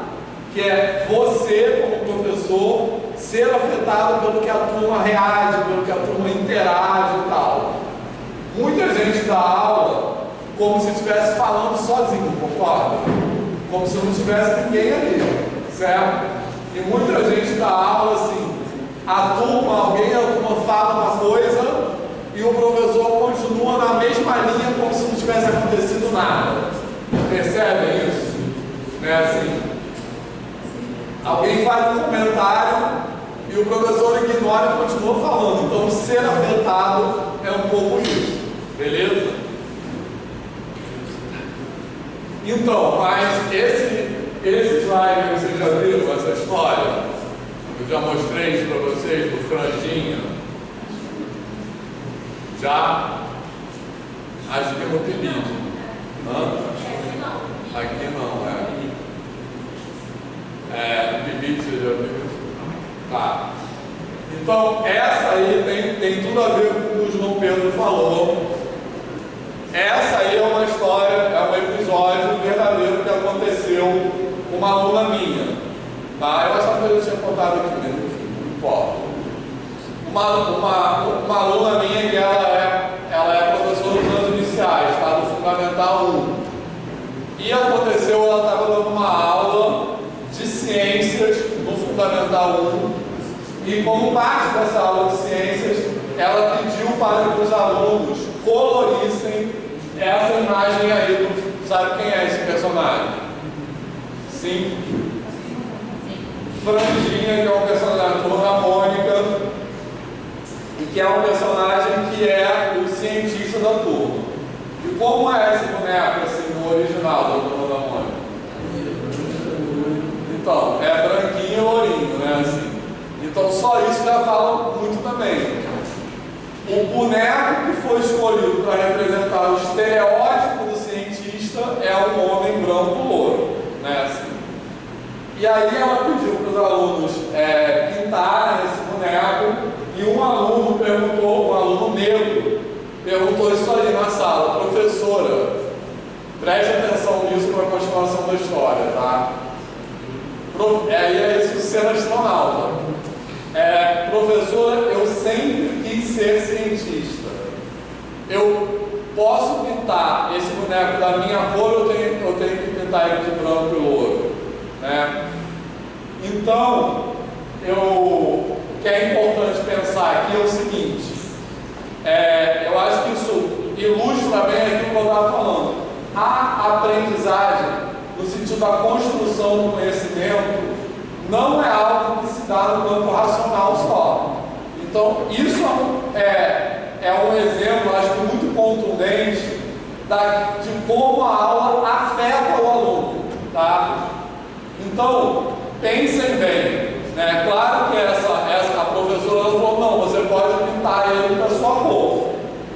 que é você como professor ser afetado pelo que a turma reage, pelo que a turma interage e tal. Muita gente dá aula como se estivesse falando sozinho, concorda? Como se não tivesse ninguém ali, certo? E muita gente dá aula assim, alguém da turma fala uma coisa e o professor continua na mesma linha como se não tivesse acontecido nada. Percebem isso? Assim, alguém faz um comentário e o professor ignora e continua falando. Então, ser afetado é um pouco isso, beleza? Então, mas esse slide vocês já viram essa história? Eu já mostrei isso para vocês do franjinha. Já? Acho que no PIBID. Aqui não, no PIBID você já viu? Tá. Então, essa aí tem tudo a ver com o que o João Pedro falou. Essa aí é uma história, é um episódio verdadeiro que aconteceu com uma aluna minha. Tá? Eu achava que eu tinha contado aqui mesmo, não importa. Uma aluna minha que ela é professora dos anos iniciais, tá? Do Fundamental 1. E aconteceu, ela estava dando uma aula de ciências no Fundamental 1. E como parte dessa aula de ciências, ela pediu para que os alunos colorissem essa imagem aí. Sabe quem é esse personagem? Sim? Franjinha, que é um personagem da Turma Mônica, e que é um personagem que é o cientista da turma. E como é esse boneco assim no original da Turma da Mônica? Então, é branquinho e lourinho, né? Assim. Então só isso já fala muito também. O boneco que foi escolhido para representar o estereótipo do cientista é um homem branco louro, né? Assim. E aí ela pediu para os alunos pintarem esse boneco e um aluno negro, perguntou isso aí na sala: professora, preste atenção nisso para a continuação da história, tá? E é isso, ser astronauta. Professora, eu sempre quis ser cientista. Eu posso pintar esse boneco da minha cor, eu tenho que pintar ele de branco e louro, né? Então, o que é importante pensar aqui é o seguinte: eu acho que isso ilustra bem aquilo que eu estava falando. A aprendizagem, no sentido da construção do conhecimento, não é algo que se dá no campo racional só. Então, isso é um exemplo, acho que muito contundente, de como a aula afeta o aluno, tá? Então, pensem bem, né? Claro que a professora falou: não, você pode pintar ele da sua cor.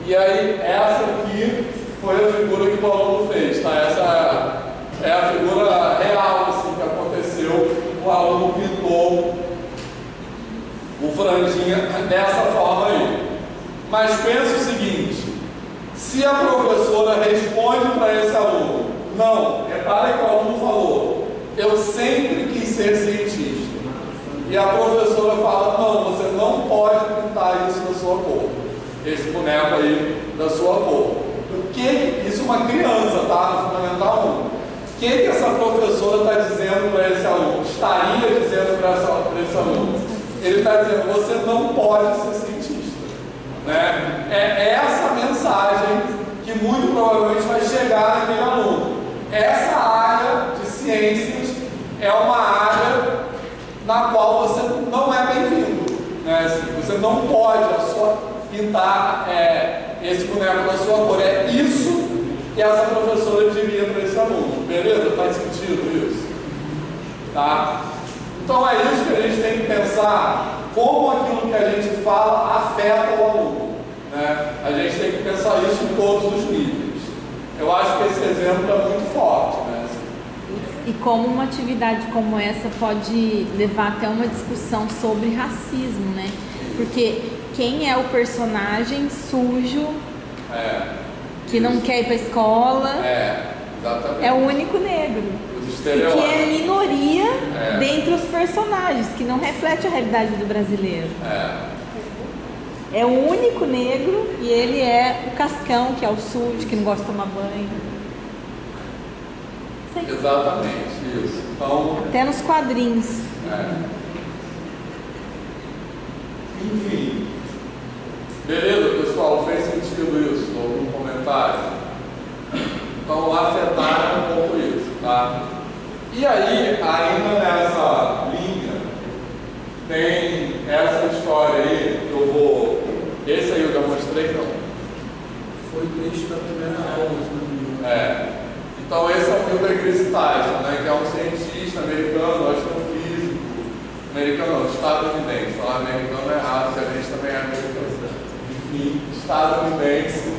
E aí, essa aqui foi a figura que o aluno fez, tá? Essa é a figura real, assim, que aconteceu. O aluno pintou o franjinha dessa forma aí. Mas pensa o seguinte: se a professora responde para esse aluno: não, repare que o aluno falou, eu sempre quis ser cientista, e a professora fala: não, você não pode pintar isso da sua cor, esse boneco aí da sua cor. Isso é uma criança, tá? No Fundamental 1. O que essa professora está dizendo para esse aluno? Estaria dizendo para esse aluno? Ele está dizendo: você não pode ser cientista, né? É essa mensagem que muito provavelmente vai chegar naquele aluno. Essa área de ciências é uma área na qual você não é bem-vindo, né? Você não pode pintar esse boneco da sua cor. É isso que essa professora diria para esse aluno. Beleza? Faz sentido isso? Tá? Então é isso que a gente tem que pensar, como aquilo que a gente fala afeta o aluno, né? A gente tem que pensar isso em todos os níveis. eu acho que esse exemplo é muito forte, né? E como uma atividade como essa pode levar até uma discussão sobre racismo, né? Porque quem é o personagem sujo, que não quer ir para a escola, exatamente. é o único negro. Que é minoria dentre os personagens, que não reflete a realidade do brasileiro. É o único negro e ele é o cascão, que é o sujo, que não gosta de tomar banho. Sim. Exatamente, isso. Então, até nos quadrinhos. Enfim. Beleza, pessoal? Fez sentido isso? Algum comentário? Então, afetaram um pouco isso, tá? E aí, ainda nessa linha, tem essa história aí, que eu vou... Esse aí eu já mostrei, não? Foi o texto da primeira aula. Então esse é o Neil deGrasse Tyson, né, que é um cientista americano, astrofísico, americano não, estadunidense, falar americano é errado, porque a gente também é americano, enfim, estadunidense,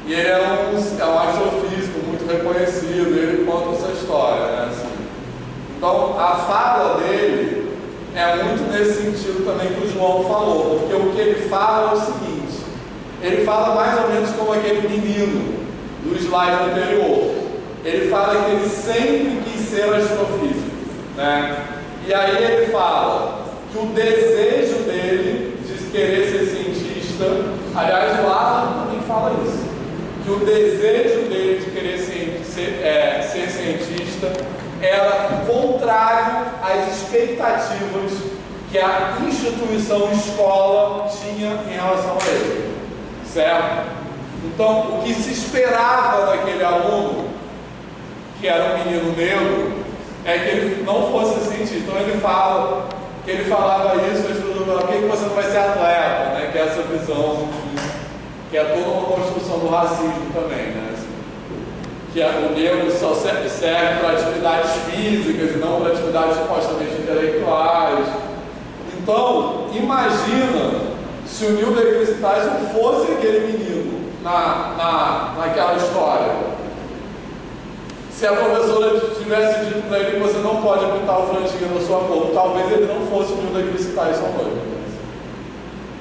e ele é um astrofísico muito reconhecido, ele conta essa história, né, assim. Então a fala dele é muito nesse sentido também que o João falou, porque o que ele fala é o seguinte, ele fala mais ou menos como aquele menino do slide anterior. Ele fala que ele sempre quis ser astrofísico, né? E aí ele fala que o desejo dele de querer ser cientista, aliás, o Alan também fala isso, que o desejo dele de querer ser cientista era contrário às expectativas que a instituição escola tinha em relação a ele, certo? Então, o que se esperava daquele aluno, que era um menino negro, é que ele não fosse cientista. Então ele fala que ele falava isso, por que você não vai ser atleta, né? Que é essa visão, enfim, que é toda uma construção do racismo também, né? Assim, que o negro só serve para atividades físicas e não para atividades supostamente intelectuais. Então, imagina se o Neil deGrasse Tyson fosse aquele menino naquela história. Se a professora tivesse dito para ele que você não pode apitar o franjinha na sua boca, talvez ele não fosse o Neil deGrasse Tyson hoje.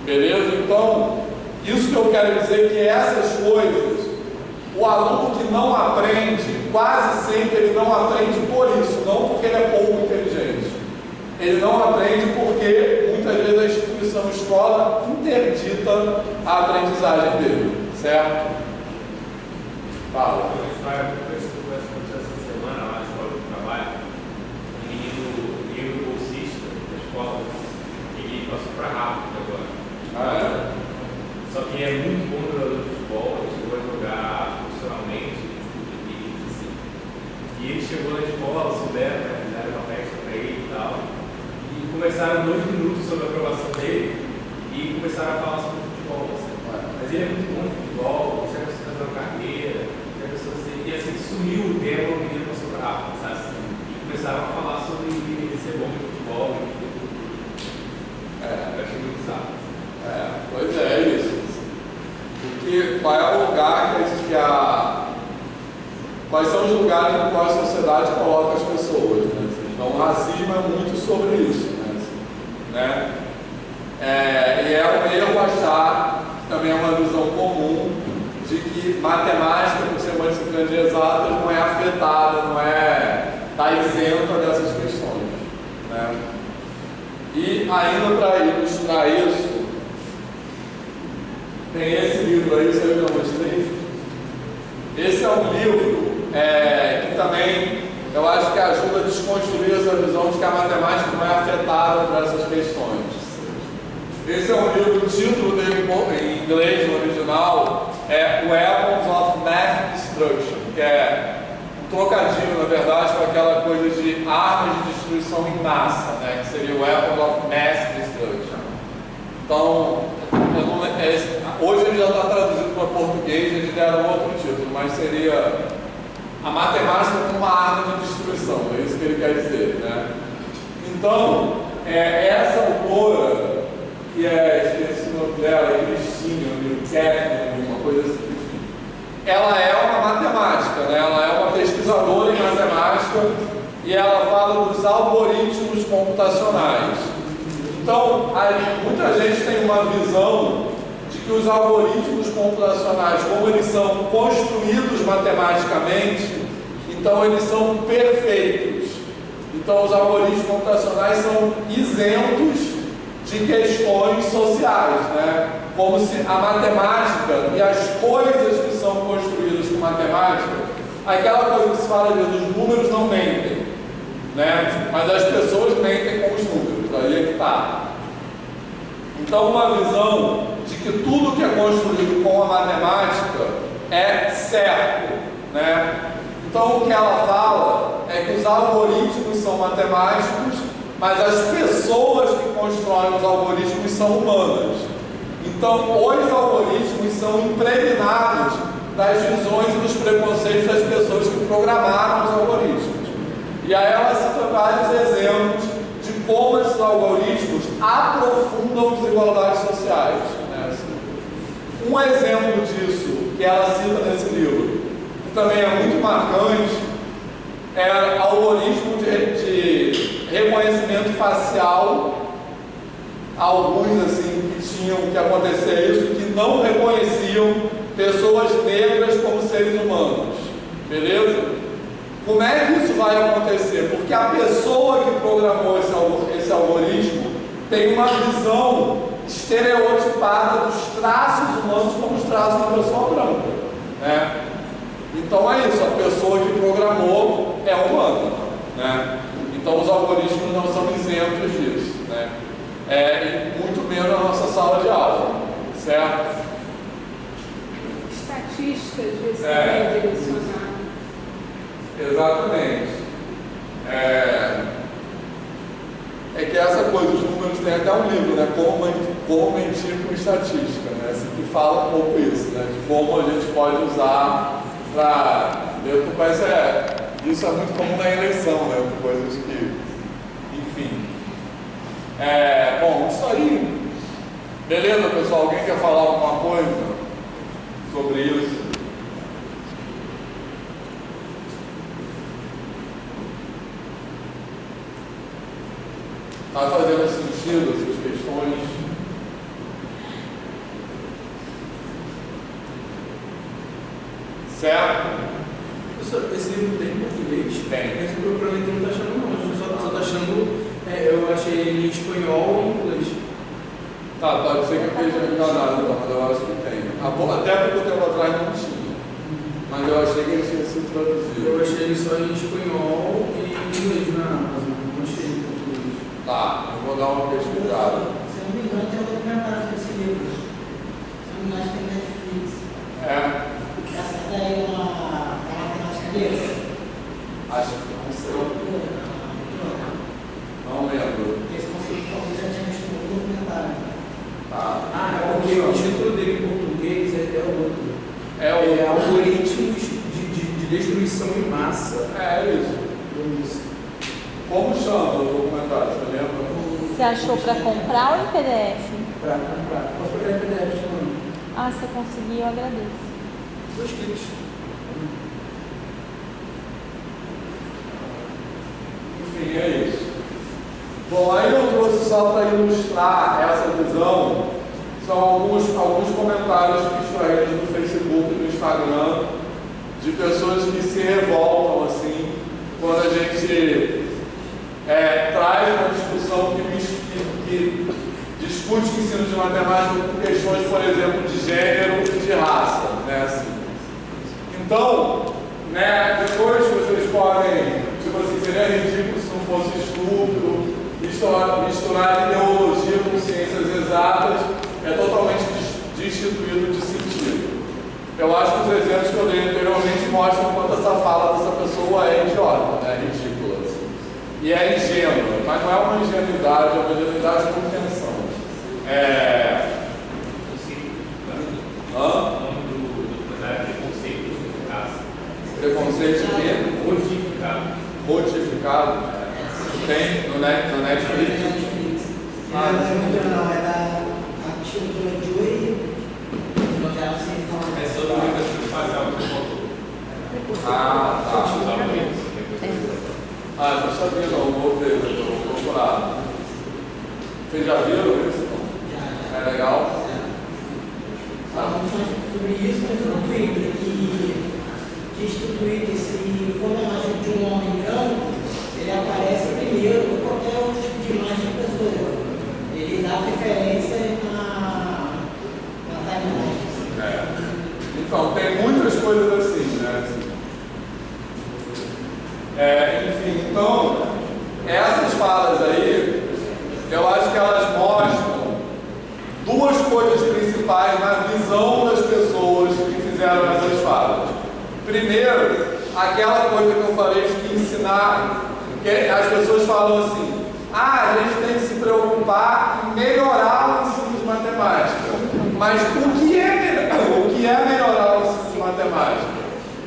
Beleza? Então, isso que eu quero dizer é que essas coisas, o aluno que não aprende, quase sempre ele não aprende por isso, não porque ele é pouco inteligente. Ele não aprende porque muitas vezes a instituição escola interdita a aprendizagem dele, certo? Fala. Passou para rápido agora. Só que é muito bom jogador de futebol, ele chegou a jogar profissionalmente e ele chegou na escola, souberam, né, fizeram uma festa para ele e tal, e começaram 2 minutos sobre a aprovação dele e começaram a falar sobre futebol, assim. Mas ele é muito bom de futebol, você vai fazer uma carreira, e assim, sumiu o tema, o menino passou para rápido, sabe? E começaram a falar sobre ele ser bom de futebol. Eu achei muito bizarro. Pois é isso. Porque qual é o lugar quais são os lugares no qual a sociedade coloca as pessoas, né? Então o racismo é muito sobre isso, né? E é um erro achar, que também é uma visão comum, de que matemática, por ser uma disciplina de exatas, não é afetada, não está isenta dessas questões, né? E ainda para ilustrar isso, tem esse livro aí, você já mostrei? Esse é um livro que também eu acho que ajuda a desconstruir essa visão de que a matemática não é afetada por essas questões. Esse é um livro, o título dele em inglês, no original, é Weapons of Mass Destruction, que é trocadilho, na verdade, com aquela coisa de armas de destruição em massa, né, que seria Weapons of Mass Destruction. Então, hoje ele já está traduzido para português, eles deram outro título, mas seria a matemática como uma arma de destruição, é isso que ele quer dizer, né? Então, essa autora, que esqueci o nome dela, Cristina, Catherine, uma coisa assim, enfim, ela é uma matemática, né? Ela é uma pesquisadora em matemática e ela fala dos algoritmos computacionais. Então, muita gente tem uma visão de que os algoritmos computacionais, como eles são construídos matematicamente, então eles são perfeitos. Então, os algoritmos computacionais são isentos de questões sociais, né? Como se a matemática e as coisas que são construídas com matemática, aquela coisa que se fala de os números não mentem, né? Mas as pessoas mentem com os números, aí é que está. Então, uma visão de que tudo que é construído com a matemática é certo, né? Então, o que ela fala é que os algoritmos são matemáticos, mas as pessoas que constroem os algoritmos são humanas. Então, os algoritmos são impregnados das visões e dos preconceitos das pessoas que programaram os algoritmos. E aí ela cita vários exemplos de como esses algoritmos aprofundam desigualdades sociais, né? Um exemplo disso que ela cita nesse livro, que também é muito marcante, é algoritmo de reconhecimento facial. Alguns assim que tinham que acontecer isso, que não reconheciam pessoas negras como seres humanos, beleza? Como é que isso vai acontecer? Porque a pessoa que programou esse algoritmo tem uma visão estereotipada dos traços humanos como os traços de uma pessoa branca, né? Então é isso, a pessoa que programou é humana, né? Então os algoritmos não são isentos disso, né? E muito menos na nossa sala de aula, certo? Estatística, às vezes, também é direcionada. Exatamente. É que essa coisa, os números, tem até um livro, né? Como mentir com estatística, né? Assim, que fala um pouco isso, né? De como a gente pode usar para... Isso é muito comum na eleição, né? Coisas que... Enfim. Bom, isso aí. Beleza, pessoal? Alguém quer falar alguma coisa sobre isso? Está fazendo sentido essas questões? Certo? Esse livro tem em português? Tem. Esse livro para mim não está achando não, só está achando, eu achei ele em espanhol ou em inglês. Tá, pode ser que eu esteja enganado, mas eu acho que tem. Até pouco tempo atrás não tinha, mas eu achei que ele tinha sido traduzido. Eu achei ele só em espanhol e em inglês na Amazon, não achei em português. Tá, eu vou dar uma pesquisada. Se eu não me engano, tem um documentário sobre esse livro. Se eu não me engano, tem Netflix. Essa daí é uma temática dele. Acho que não sei. Não lembro. Esse conceito talvez já tinha visto no documentário. Tá. É porque o título dele em português é outro. Algoritmos de destruição em massa. É isso. Como chama o documentário? Você lembra? Você achou para comprar ou em PDF? Para comprar. Posso pegar em PDF também. Ah, se você conseguir, eu agradeço. 2 cliques. Enfim, é isso. Bom, aí eu trouxe só para ilustrar essa visão, são alguns comentários que extraídos no Facebook e no Instagram, de pessoas que se revoltam, assim, quando a gente traz uma discussão que discute o ensino de matemática com questões, por exemplo, de gênero e de raça, né, assim. Então, né, depois vocês podem, tipo assim, seria ridículo se não fosse estupro, misturar ideologia com ciências exatas é totalmente destituído de sentido. Eu acho que os exemplos que eu dei anteriormente mostram quanto essa fala dessa pessoa é idiota, é ridícula, assim. E é ingênua, mas não é uma ingenuidade, é uma ingenuidade com intenção. Preconceito de Codificado. Tem no Netflix. Não é da estrutura de Uri. É sobre educação espacial. Ah, tá. Ah, não sabia não, vou ver, vou procurar. Vocês já viram isso? É legal? Falamos sobre isso no Twitter, que diz que o Twitter, se for uma imagem de um homem branco, ele aparece primeiro em qualquer outro tipo de imagem de pessoa. Ele dá preferência na timeline. Então, tem muitas coisas assim, né? Enfim, então, essas falas aí, eu acho que elas mostram duas coisas principais na visão das pessoas que fizeram essas falas. Primeiro, aquela coisa que eu falei de que ensinar, que as pessoas falam assim, a gente tem que se preocupar em melhorar o ensino de matemática. Mas o que é melhorar o ensino de matemática?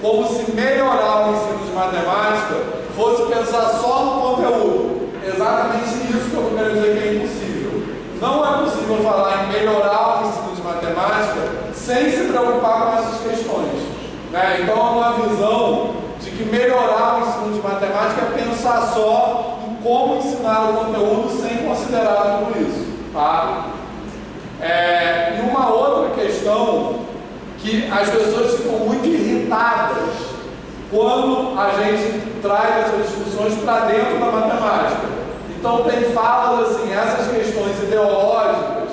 Como se melhorar o ensino de matemática fosse pensar só no conteúdo. Exatamente isso que eu quero dizer que é impossível. Não é possível falar em melhorar o ensino de matemática sem se preocupar com essas questões, né? Então, é uma visão de que melhorar o ensino de matemática é pensar só em como ensinar o conteúdo sem considerar tudo isso, tá? E uma outra questão que as pessoas ficam muito irritadas quando a gente traz essas discussões para dentro da matemática. Então tem falas assim, essas questões ideológicas,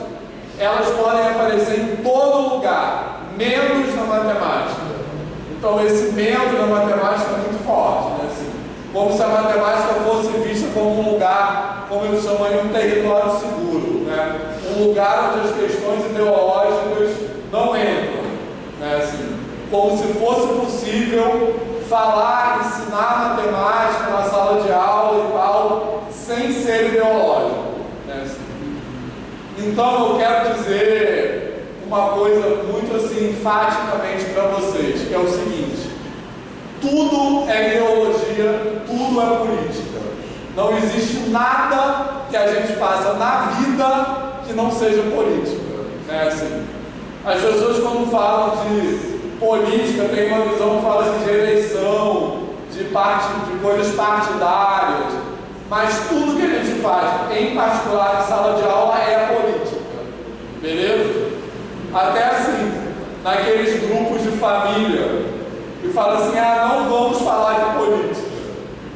elas podem aparecer em todo lugar, menos na matemática. Então esse menos na matemática é muito forte, né? Assim, como se a matemática fosse vista como um lugar, como eu chamo aí, um território seguro, né? Um lugar onde as questões ideológicas não entram, né? Assim, como se fosse possível falar, ensinar matemática na sala de aula e tal, sem ser ideológico, né? Assim. Então eu quero dizer uma coisa muito assim, enfaticamente para vocês, que é o seguinte: tudo é ideologia, tudo é política. Não existe nada que a gente faça na vida que não seja política, né? Assim, as pessoas quando falam de política tem uma visão que fala assim, de eleição, de coisas partidárias, mas tudo que a gente faz, em particular em sala de aula, é política, beleza? Até assim, naqueles grupos de família que falam assim, não vamos falar de política.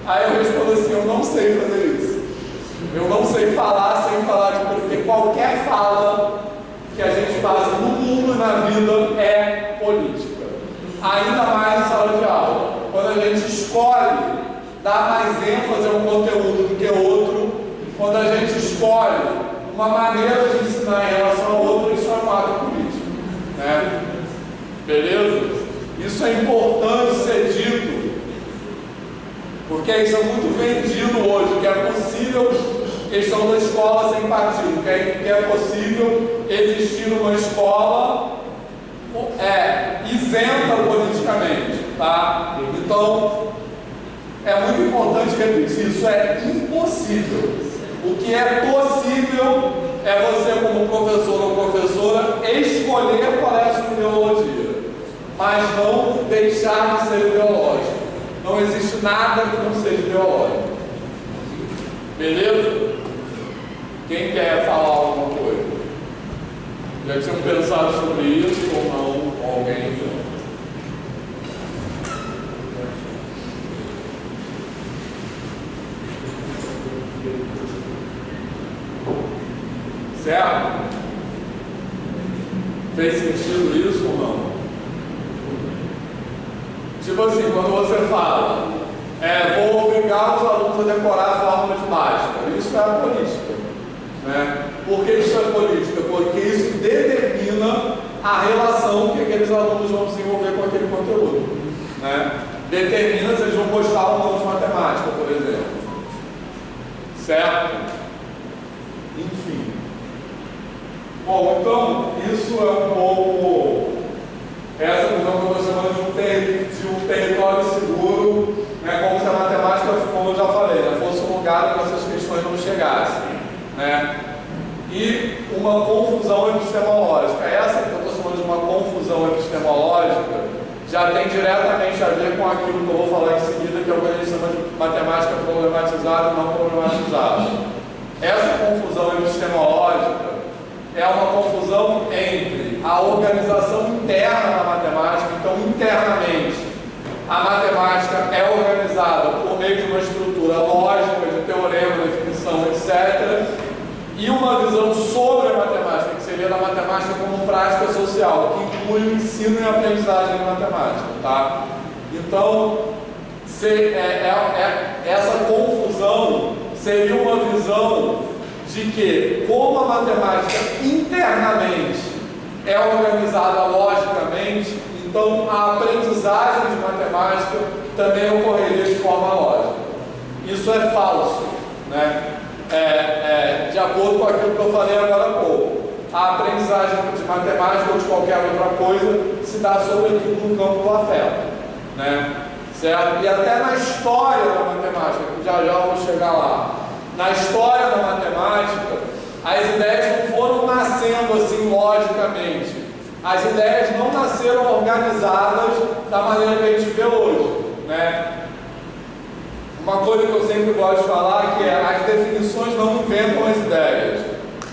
Aí eu respondo assim, eu não sei fazer isso. Eu não sei falar sem falar de política, porque qualquer fala que a gente faça no mundo e na vida é política. Ainda mais em sala de aula. Quando a gente escolhe dar mais ênfase a um conteúdo do que outro, quando a gente escolhe uma maneira de ensinar em relação a outra, isso é um ato político, né? Beleza? Isso é importante ser dito, porque isso é muito vendido hoje, que é possível, questão da escola sem partido, que é possível existir uma escola isenta politicamente, tá? Então, é muito importante repetir, isso é impossível. O que é possível é você, como professor ou professora, escolher qual é a sua ideologia, mas não deixar de ser ideológico. Não existe nada que não seja ideológico. Beleza? Quem quer falar alguma coisa? Já tinham pensado sobre isso ou não? Alguém? Certo? Fez sentido isso ou não? Tipo assim, quando você fala, vou obrigar os alunos a decorar a fórmula de mágica, isso é a política, né? Por que isso é política? Porque isso determina a relação que aqueles alunos vão desenvolver com aquele conteúdo, né? Determina se eles vão gostar ou não de matemática, por exemplo. Certo? Enfim. Bom, então, isso é um pouco essa visão que eu estou chamando de um território seguro, né, como se a matemática, como eu já falei, né, fosse um lugar onde essas questões não chegassem, né? E uma confusão epistemológica. Essa que eu estou chamando de uma confusão epistemológica já tem diretamente a ver com aquilo que eu vou falar em seguida, que é o que a gente chama de matemática problematizada e não problematizada. Essa confusão epistemológica é uma confusão entre a organização interna da matemática. Então, internamente, a matemática é organizada por meio de uma estrutura lógica, de teorema, definição, etc., e uma visão sobre a matemática, que seria da matemática como prática social, que inclui o ensino e a aprendizagem de matemática, tá? Então, essa confusão seria uma visão de que, como a matemática internamente é organizada logicamente, então a aprendizagem de matemática também ocorreria de forma lógica. Isso é falso, né? De acordo com aquilo que eu falei agora há pouco. A aprendizagem de matemática ou de qualquer outra coisa se dá sobretudo no campo do afeto, né? Certo? E até na história da matemática, que já já eu vou chegar lá. Na história da matemática, as ideias não foram nascendo assim logicamente. As ideias não nasceram organizadas da maneira que a gente vê hoje, né? Uma coisa que eu sempre gosto de falar é que as definições não inventam as ideias.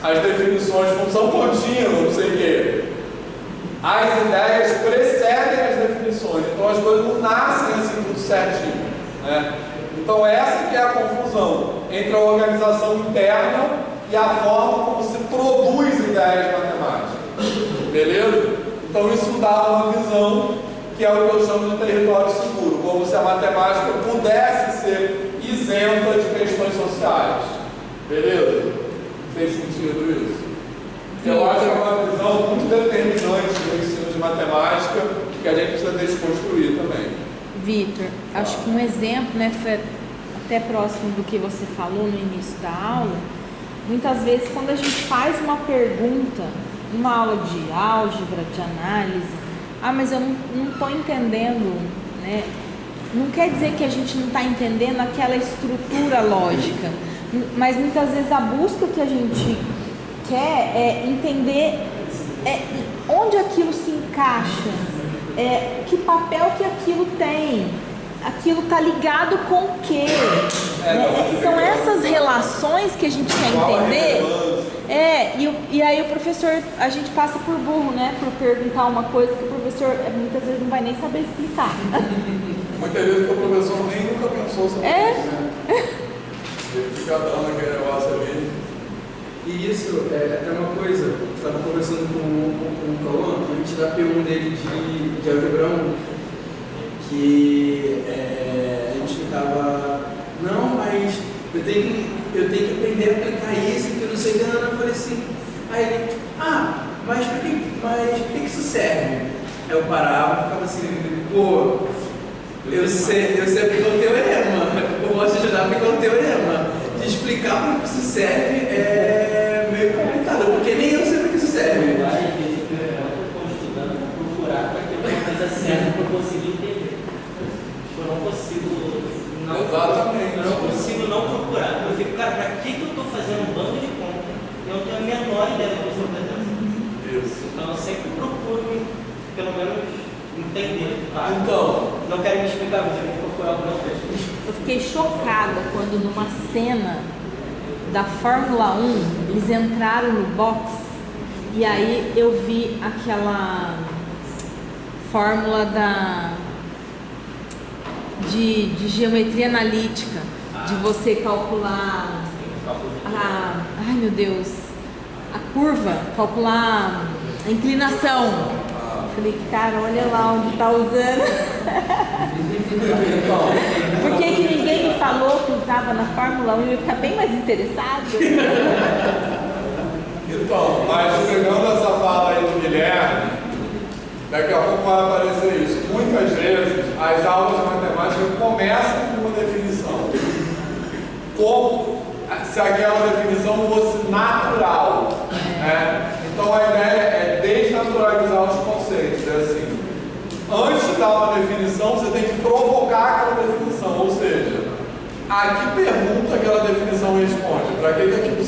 As definições, função contínua, não sei o quê. As ideias precedem as definições. Então as coisas não nascem assim tudo certinho, né? Então essa que é a confusão entre a organização interna e a forma como se produz ideias matemáticas. Beleza? Então isso dá uma visão que é o que eu chamo de território seguro, como se a matemática pudesse ser isenta de questões sociais. Beleza? Fez sentido isso? Eu acho que é uma visão muito determinante do ensino de matemática que a gente precisa desconstruir também. Vitor, acho que um exemplo, né, foi até próximo do que você falou no início da aula. Muitas vezes, quando a gente faz uma pergunta, uma aula de álgebra, de análise, mas eu não estou entendendo, né? Não quer dizer que a gente não está entendendo aquela estrutura lógica, mas muitas vezes a busca que a gente quer é entender onde aquilo se encaixa, que papel que aquilo tem, aquilo está ligado com o quê? São essas relações que a gente quer entender. E aí o professor, a gente passa por burro, né? Por perguntar uma coisa que o professor muitas vezes não vai nem saber explicar. Muitas vezes o professor nem nunca pensou sobre isso, né? Ele fica dando aquele negócio ali. E isso é uma coisa, eu estava conversando com o Cauã, antes da P1 dele de álgebra 1, que a gente ficava, não, mas eu tenho que aprender a aplicar isso, que eu não sei o que, eu falei assim, aí ele, mas por que isso serve? Aí eu parava e ficava assim, pô, eu sei aplicar o teorema, eu posso ajudar a aplicar o teorema. De explicar para que isso serve é meio complicado, porque nem eu sei para que isso serve. Eu acho que eu estou estudando para procurar para ter uma coisa certa para eu conseguir entender. Eu não consigo não procurar. Eu fico, cara, para que eu estou fazendo um bando de conta? Eu não tenho a menor ideia do que eu estou fazendo. Então eu sempre procuro, pelo menos, entender. Então, não quero me explicar, mas eu vou procurar alguma coisa. Eu fiquei chocada quando numa cena da Fórmula 1 eles entraram no box e aí eu vi aquela fórmula de geometria analítica, de você calcular ai meu Deus, a curva, calcular a inclinação. Falei, cara, olha lá onde está usando. Por que ninguém me falou que usava na Fórmula 1? Eu ia ficar bem mais interessado. Então, mas pegando essa fala aí do Guilherme, daqui a pouco vai aparecer isso. Muitas vezes as aulas de matemática começam com uma definição, como se aquela definição fosse natural, né? Então a ideia é desnaturalizar os conceitos. É assim, antes de dar uma definição, você tem que provocar aquela definição, ou seja, a que pergunta aquela definição responde, para que aquilo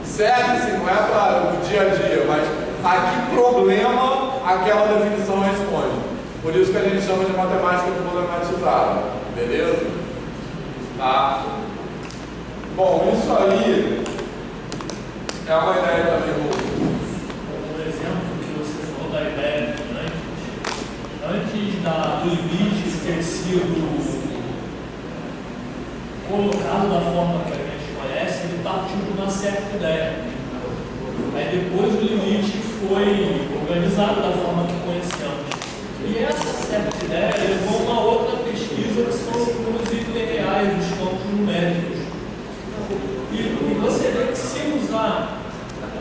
serve, assim, não é para o dia a dia, mas a que problema aquela definição responde. Por isso que a gente chama de matemática problematizada, beleza? Tá? Bom, isso aí é uma ideia também boa. Um exemplo que você falou da ideia antes do limite ter sido colocado da forma que a gente conhece, ele partiu de uma certa ideia. Aí depois o limite foi organizado da forma que conhecemos. E essa certa ideia levou a uma outra pesquisa que são os hiperreais dos campos numéricos. E você vê que se usar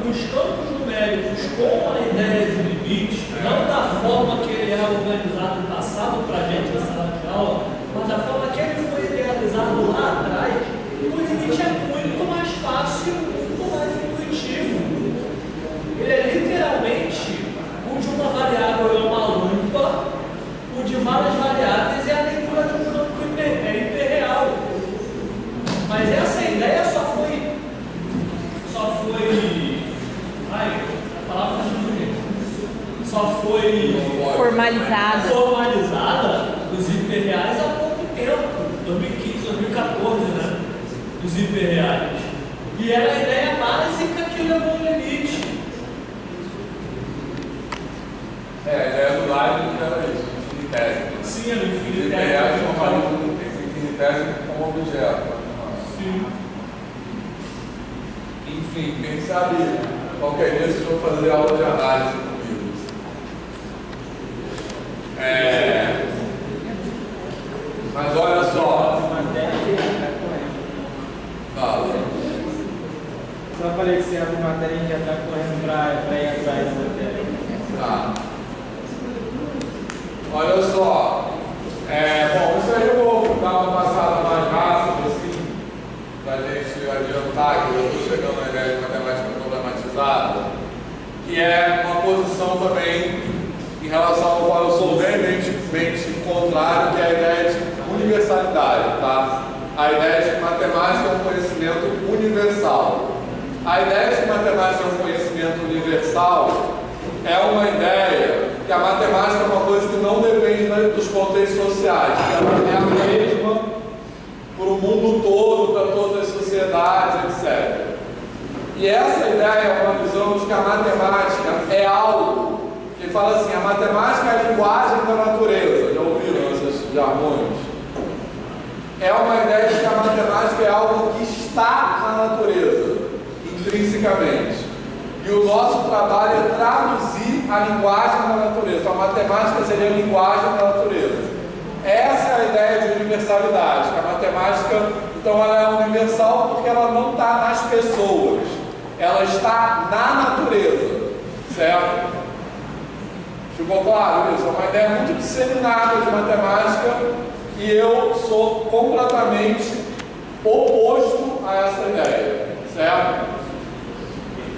os campos numéricos com a ideia de limite, não da forma que ele é organizado e passado para a gente na sala de aula, mas da forma que ele foi realizado lá atrás, o limite é muito mais fácil, muito mais intuitivo. Ele é literalmente o de uma variável é uma lupa, o de várias variáveis é a leitura de um campo hiperreal. Mas essa ideia só foi formalizada os hiperreais há pouco tempo, 2015, 2014, né? Os hiperreais. E era a ideia básica que levou o limite. A ideia do Leibniz era isso, infinitésimo. Sim, era o Os hiperreais formariam esse infinitésimo como objeto. Sim. Enfim, quem sabe qualquer dia vocês vão fazer aula de análise comigo. Mas olha só. Fala. Só aparecer alguma matéria que já está correndo para ir atrás da matéria. Tá. Olha só. Bom, isso aí eu vou dar uma passada mais rápida, assim, para a gente adiantar, que eu estou chegando na ideia de matemática problematizada, que é uma posição também em relação ao qual eu sou veementemente contrário, que é a ideia de universalidade, tá? A ideia de que matemática é um conhecimento universal. A ideia de que matemática é um conhecimento universal é uma ideia que a matemática é uma coisa que não depende dos contextos sociais, que ela é a mesma para o mundo todo, para todas as sociedades, etc. E essa ideia é uma visão de que a matemática é algo que fala assim, a matemática é a linguagem da natureza. Já ouviram esses jargões? É uma ideia de que a matemática é algo que está na natureza, intrinsecamente. E o nosso trabalho é traduzir a linguagem da natureza. Então, a matemática seria a linguagem da natureza. Essa é a ideia de universalidade. Que a matemática, então, ela é universal porque ela não está nas pessoas. Ela está na natureza. Certo? Ficou claro isso? É uma ideia muito disseminada de matemática e eu sou completamente oposto a essa ideia. Certo?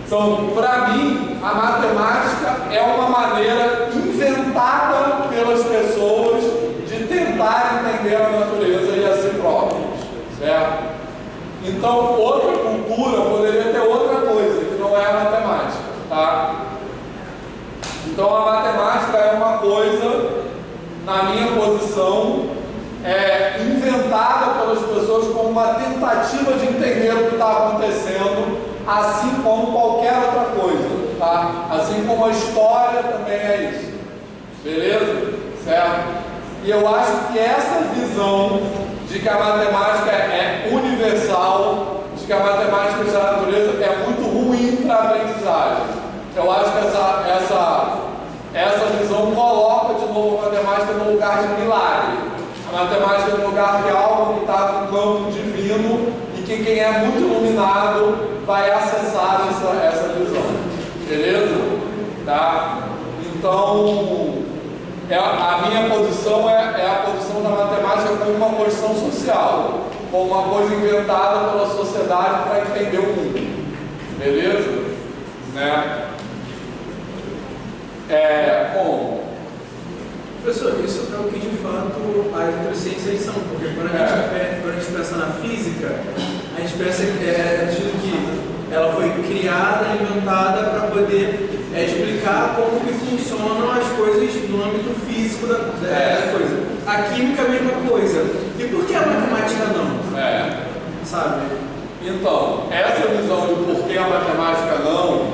Então, para mim, a matemática é uma maneira inventada pelas pessoas de tentar entender a natureza e a si próprios, certo? Então, outra cultura poderia ter outra coisa, que não é a matemática, tá? Então, a matemática é uma coisa, na minha posição, inventada pelas pessoas como uma tentativa de entender o que está acontecendo, assim como qualquer outra coisa, tá? Assim como a história também é isso. Beleza? Certo? E eu acho que essa visão de que a matemática é universal, de que a matemática da natureza é muito ruim para a aprendizagem. Eu acho que essa visão coloca de novo a matemática no lugar de milagre. A matemática é no lugar de algo que está no campo divino e que quem é muito iluminado vai acessar essa visão. Beleza? Tá? Então, a minha posição é a posição da matemática como uma posição social, como uma coisa inventada pela sociedade para entender o mundo. Beleza? Né? Bom. Professor, isso é o que de fato as neurociências são, porque quando a gente pensa na física, a gente pensa que ela foi criada, inventada para poder explicar explicar como que funcionam as coisas no âmbito físico da coisa. A química é a mesma coisa. E por que a matemática não? Sabe? Então, essa visão de por que a matemática não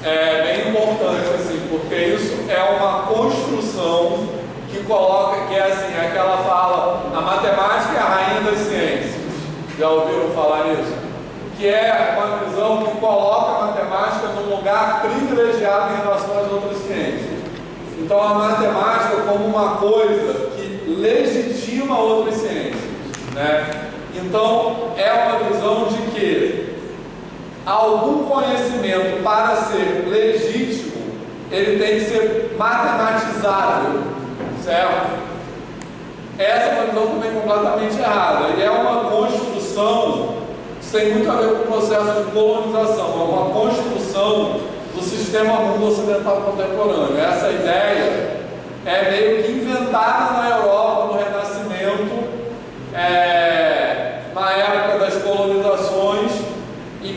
é bem importante, assim, porque isso é uma construção que coloca, que é assim, é que ela fala, a matemática é a rainha das ciências. Já ouviram falar nisso? Que é uma visão que coloca a matemática num lugar privilegiado em relação às outras ciências. Então, a matemática como uma coisa que legitima outras ciências, né? Então, é uma visão de que algum conhecimento, para ser legítimo, ele tem que ser matematizável, certo? Essa é uma visão também completamente errada, e é uma construção que tem muito a ver com o processo de colonização, é uma construção do sistema mundo ocidental contemporâneo. Essa ideia é meio que inventada na Europa no Renascimento, na época das colonizações, e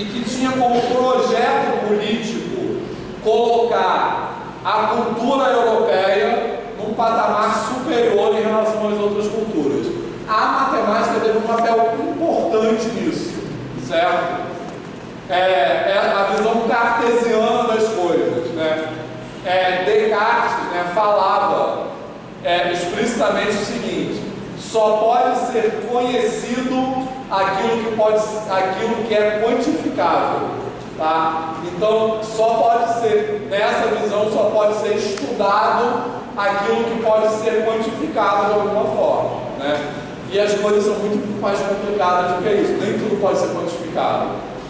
que tinha como projeto político colocar a cultura europeia num patamar superior em relação às outras culturas. A matemática teve um papel importante nisso, certo? É a visão cartesiana das coisas, né? Descartes, né, falava explicitamente o seguinte: só pode ser conhecido aquilo que é quantificável, tá? Então, nessa visão, só pode ser estudado aquilo que pode ser quantificado de alguma forma, né? E as coisas são muito mais complicadas do que isso, nem tudo pode ser quantificado,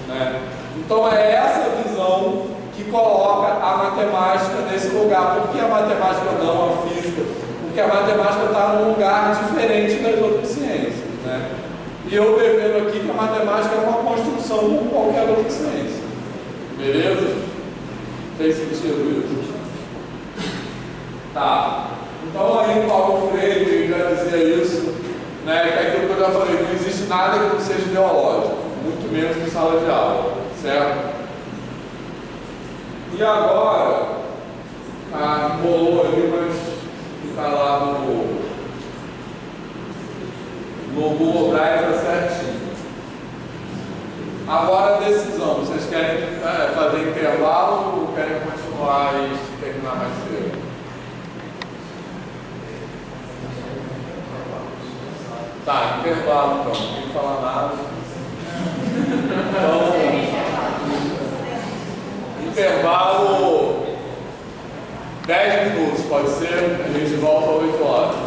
né? Então, é essa visão que coloca a matemática nesse lugar. Por que a matemática não a física? Porque a matemática está num lugar diferente das outras ciências, né? E eu defendo aqui que a matemática é uma construção como qualquer outra ciência. Beleza? Fez sentido isso? Tá. Então aí Paulo Freire já dizia isso, né? Que é aquilo que eu já falei, não existe nada que não seja ideológico, muito menos em sala de aula, certo? E agora, embolou ali, mas está lá no Google Drive, está certinho. Agora a decisão, vocês querem fazer intervalo ou querem continuar e terminar mais cedo? Tá, intervalo então, não tem que falar nada. Então, intervalo 10 minutos, pode ser? A gente volta às 8 horas.